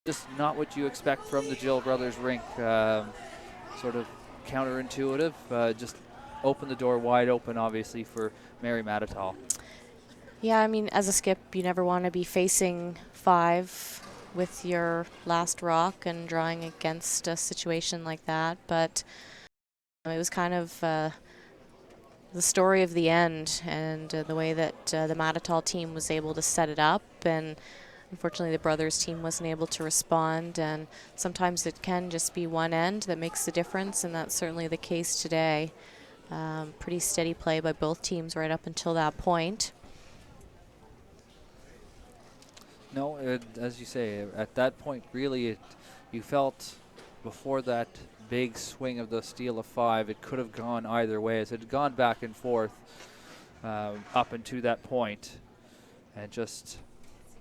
just not what you expect from the Jill Brothers rink. Sort of counterintuitive. Just open the door wide open, obviously, for Mary Mattatall. Yeah, I mean, as a skip, you never want to be facing 5 with your last rock and drawing against a situation like that, but it was kind of the story of the end, and the way that the Mattatall team was able to set it up, and unfortunately the brothers team wasn't able to respond, and sometimes it can just be one end that makes the difference, and that's certainly the case today. Pretty steady play by both teams right up until that point. No, as you say, at that point, really, you felt before that big swing of the steal of 5, it could have gone either way, as it had gone back and forth up into that point, and just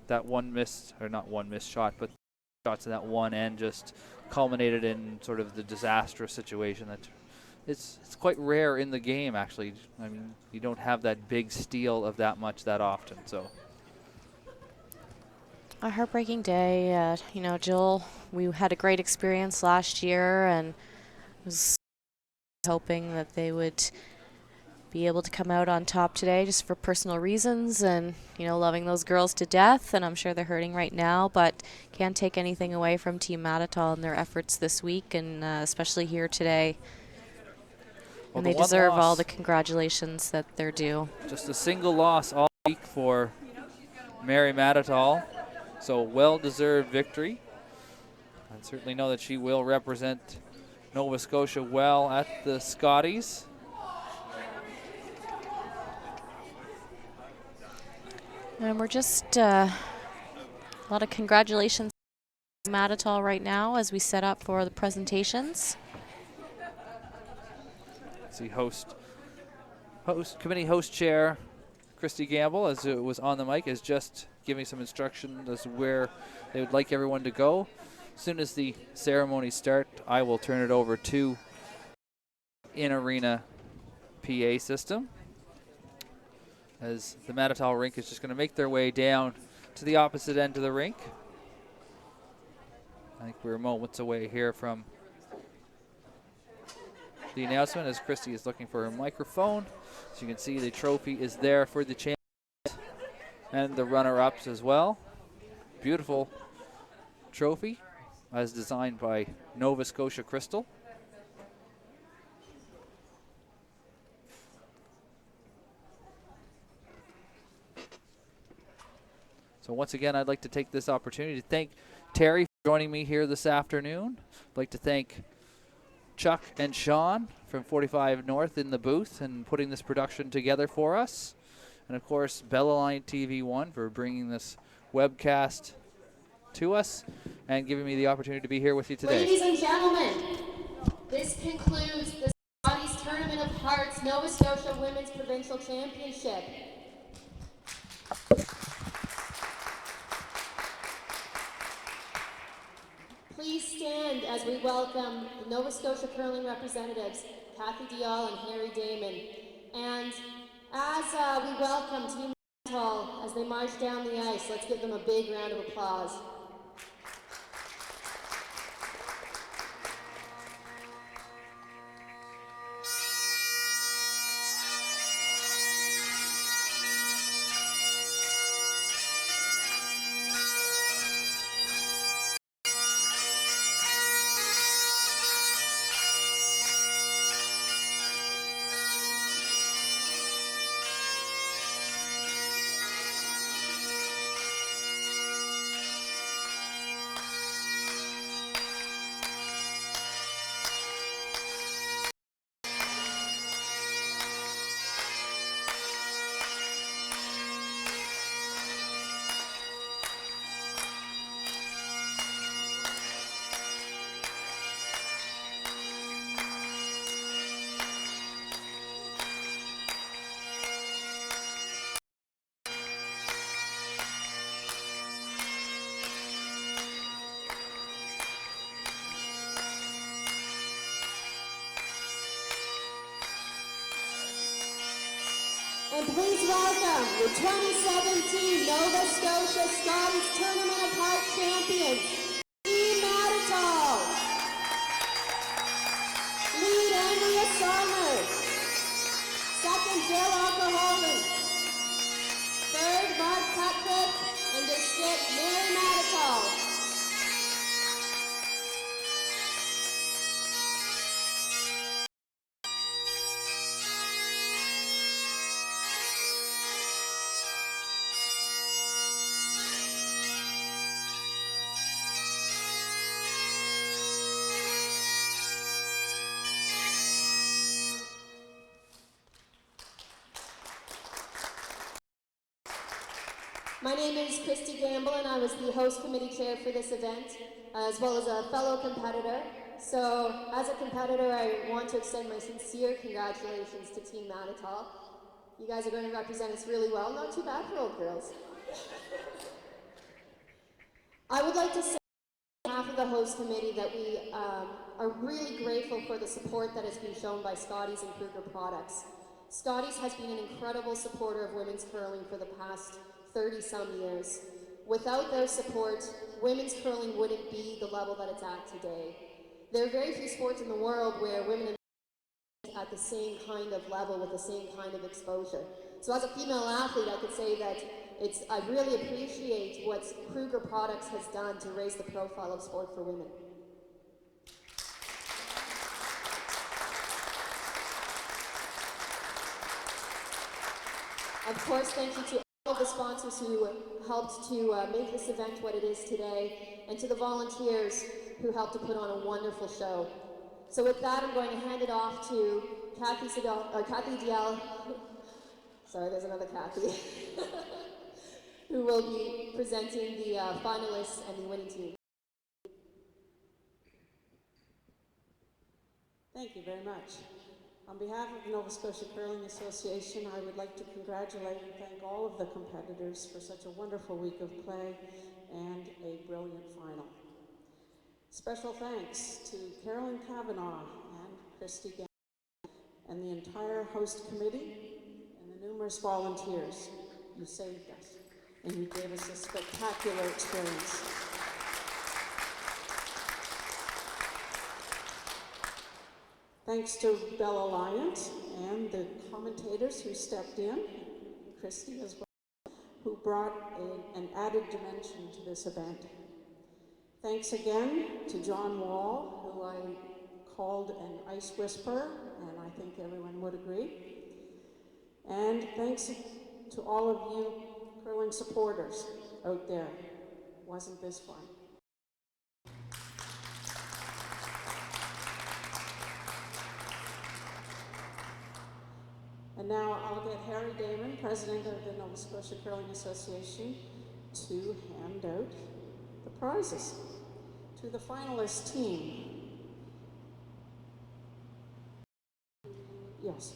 that one missed, or not one missed shot, but shots in that one end just culminated in sort of the disastrous situation that it's quite rare in the game, actually. I mean, you don't have that big steal of that much that often, so. A heartbreaking day. You know, Jill, we had a great experience last year and was hoping that they would be able to come out on top today just for personal reasons and, you know, loving those girls to death. And I'm sure they're hurting right now, but can't take anything away from Team Mattatall and their efforts this week and especially here today. Well, and they deserve all the congratulations that they're due. Just a single loss all week for Mary Mattatall. So well-deserved victory. I certainly know that she will represent Nova Scotia well at the Scotties. And we're just a lot of congratulations to Mattatall right now as we set up for the presentations. See committee host chair Christy Gamble, as it was on the mic, is just giving some instruction as to where they would like everyone to go. As soon as the ceremony start, I will turn it over to in-arena PA system, as the Mattatall rink is just going to make their way down to the opposite end of the rink. I think we're moments away here from the announcement as Christy is looking for her microphone. As you can see, the trophy is there for the champions and the runner-ups as well. Beautiful trophy as designed by Nova Scotia Crystal. So once again, I'd like to take this opportunity to thank Terry for joining me here this afternoon. I'd like to thank Chuck and Sean from 45 North in the booth and putting this production together for us. And of course, Bellaline TV1 for bringing this webcast to us and giving me the opportunity to be here with you today. Ladies and gentlemen, this concludes the Scotties Tournament of Hearts Nova Scotia Women's Provincial Championship. Please stand as we welcome the Nova Scotia curling representatives, Kathy Daryell and Harry Damon. And as we welcome Team Mattatall as they march down the ice, let's give them a big round of applause. And please welcome the 2017 Nova Scotia Scotties Tournament of Hearts champions, Team Mattatall. Lead Andrea Saulnier. Second, Alco-Holland. Third, Cutcliffe. And to skip, Mary Mattatall. My name is Christy Gamble, and I was the host committee chair for this event, as well as a fellow competitor. So, as a competitor, I want to extend my sincere congratulations to Team Mattatall. You guys are going to represent us really well. Not too bad for old girls. I would like to say on behalf of the host committee that we are really grateful for the support that has been shown by Scotties and Kruger Products. Scotties has been an incredible supporter of women's curling for the past 30-some years. Without their support, women's curling wouldn't be the level that it's at today. There are very few sports in the world where women are at the same kind of level with the same kind of exposure. So as a female athlete, I could say that I really appreciate what Kruger Products has done to raise the profile of sport for women. Of course, thank you to all of the sponsors who helped to make this event what it is today, and to the volunteers who helped to put on a wonderful show. So with that, I'm going to hand it off to Cathy Daryell. Sorry, there's another Cathy. Who will be presenting the finalists and the winning team. Thank you very much. On behalf of the Nova Scotia Curling Association, I would like to congratulate and thank all of the competitors for such a wonderful week of play and a brilliant final. Special thanks to Carolyn Cavanaugh and Christy Gann and the entire host committee and the numerous volunteers. You saved us and you gave us a spectacular experience. Thanks to Bell Alliance and the commentators who stepped in, Christy as well, who brought an added dimension to this event. Thanks again to John Wall, who I called an ice whisperer, and I think everyone would agree. And thanks to all of you curling supporters out there. Wasn't this fun? And now I'll get Harry Damon, President of the Nova Scotia Curling Association, to hand out the prizes to the finalist team. Yes.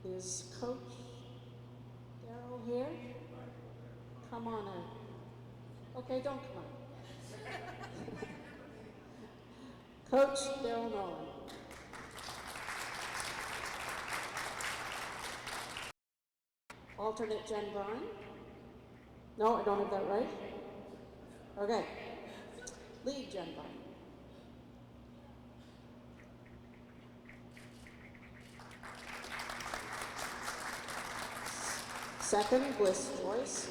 Is Coach Daryell here? Come on in. Okay, don't come on. Coach Daryell Nowlan. Alternate Jenn Brine. No, I don't have that right. Okay. Lead Jenn Brine. Second, Blisse Joyce.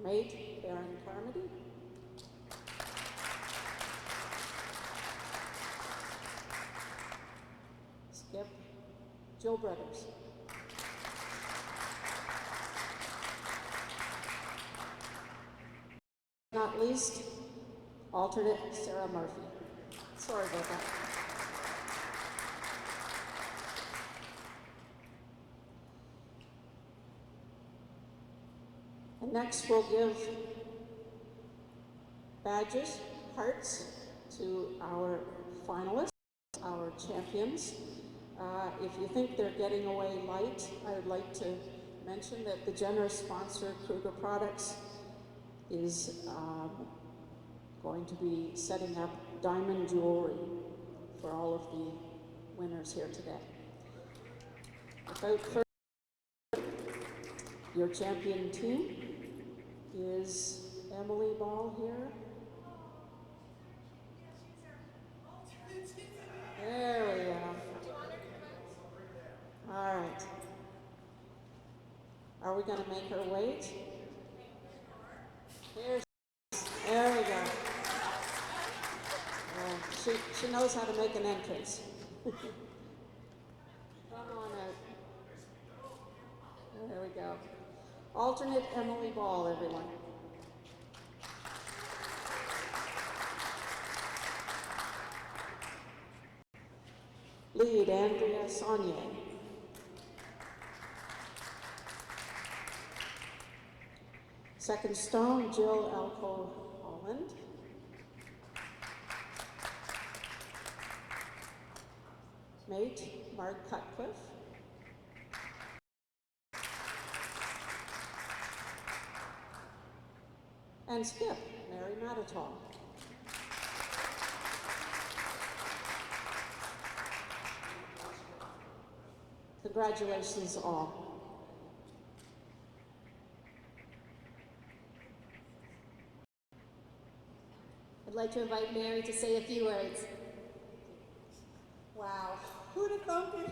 Mate, Erin Carmody. Skip, Jill Brothers. Not least, alternate Sarah Murphy. Sorry about that. And next we'll give badges, hearts, to our finalists, our champions. If you think they're getting away light, I would like to mention that the generous sponsor, Kruger Products, is going to be setting up diamond jewelry for all of the winners here today. Without further, your champion team is Emily Ball here. There we go. All right. Are we going to make her wait? There we go. She knows how to make an entrance. Come on out. There we go. Alternate Emily Ball, everyone. Lead, Andrea Saulnier. Second stone, Jill Alco-Holland. Mate, Margaret Cutcliffe. And skip, Mary Mattatall. Congratulations all. I'd like to invite Mary to say a few words. Wow, who'd have thunk it?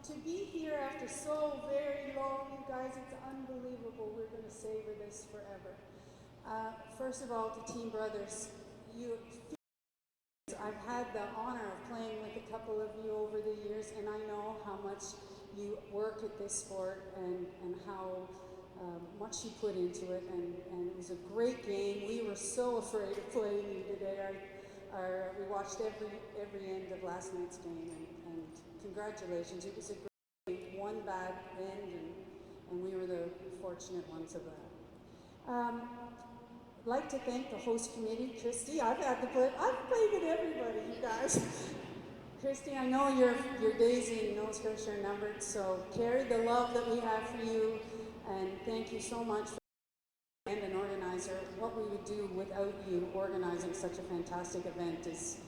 To be here after so very long, you guys, it's unbelievable. We're going to savor this forever. First of all, to Team Brothers, I've had the honor of playing with a couple of you over the years, and I know how much you work at this sport and how much you put into it, and it was a great game. We were so afraid of playing you today. We watched every end of last night's game, and congratulations. It was a great game, one bad end, and we were the fortunate ones of that. I'd like to thank the host committee, Christy. I've played with everybody, you guys. Christy, I know your days in Nova Scotia are numbered, so carry the love that we have for you, and thank you so much for being an organizer. What we would do without you organizing such a fantastic event is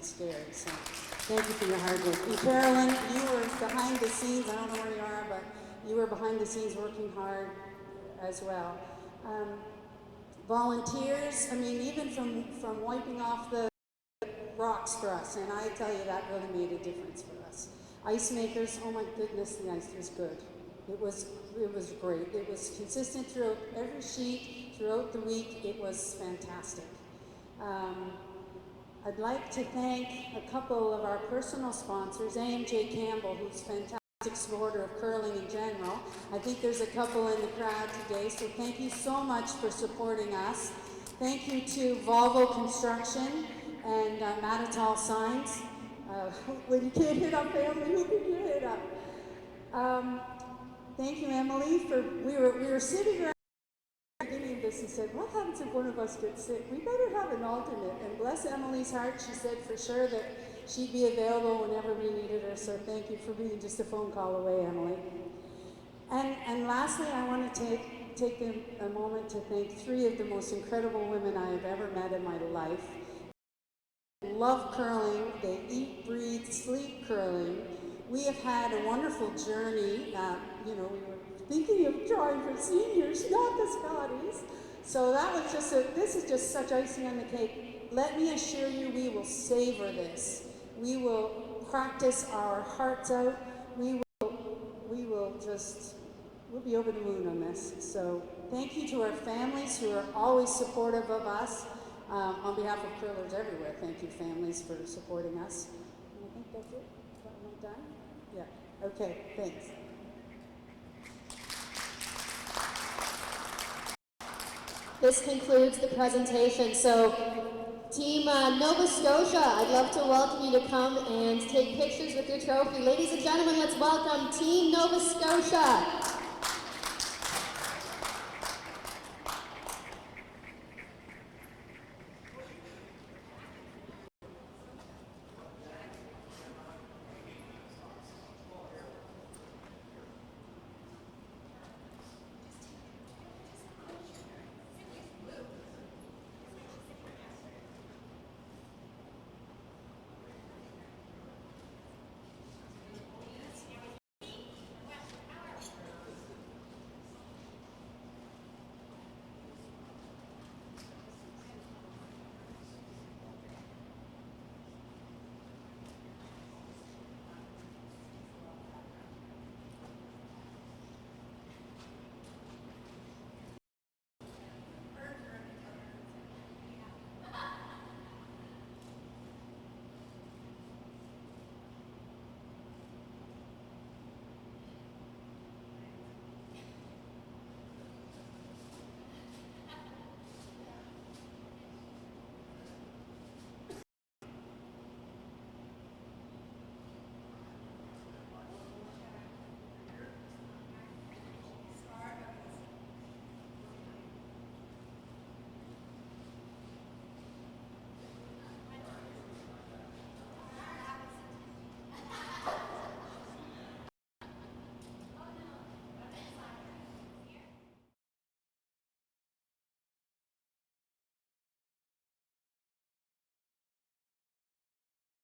scary. So thank you for your hard work. And Carolyn, you were behind the scenes. I don't know where you are, but you were behind the scenes working hard as well. Volunteers, I mean, even from wiping off the rocks for us, and I tell you, that really made a difference for us. Ice makers, oh my goodness, the ice was good. It was great. It was consistent throughout every sheet, throughout the week. It was fantastic. I'd like to thank a couple of our personal sponsors, AMJ Campbell, who's fantastic supporter of curling in general. I think there's a couple in the crowd today, so thank you so much for supporting us. Thank you to Volvo Construction and Mattatall Signs. When you can't hit up family, who can you hit up? Thank you, Emily, we were sitting around at the beginning of this and said, what happens if one of us gets sick? We better have an alternate. And bless Emily's heart, she said for sure that she'd be available whenever we needed her. So thank you for being just a phone call away, Emily. And lastly, I want to take a moment to thank three of the most incredible women I have ever met in my life. They love curling. They eat, breathe, sleep curling. We have had a wonderful journey. We were thinking of trying for seniors, not the Scotties. So that was this is just such icing on the cake. Let me assure you, we will savor this. We will practice our hearts out. We'll be over the moon on this. So thank you to our families who are always supportive of us. On behalf of curlers everywhere, thank you families for supporting us. And I think that's it. Am I done? Yeah, okay, thanks. This concludes the presentation. So, Team Nova Scotia, I'd love to welcome you to come and take pictures with your trophy. Ladies and gentlemen, let's welcome Team Nova Scotia.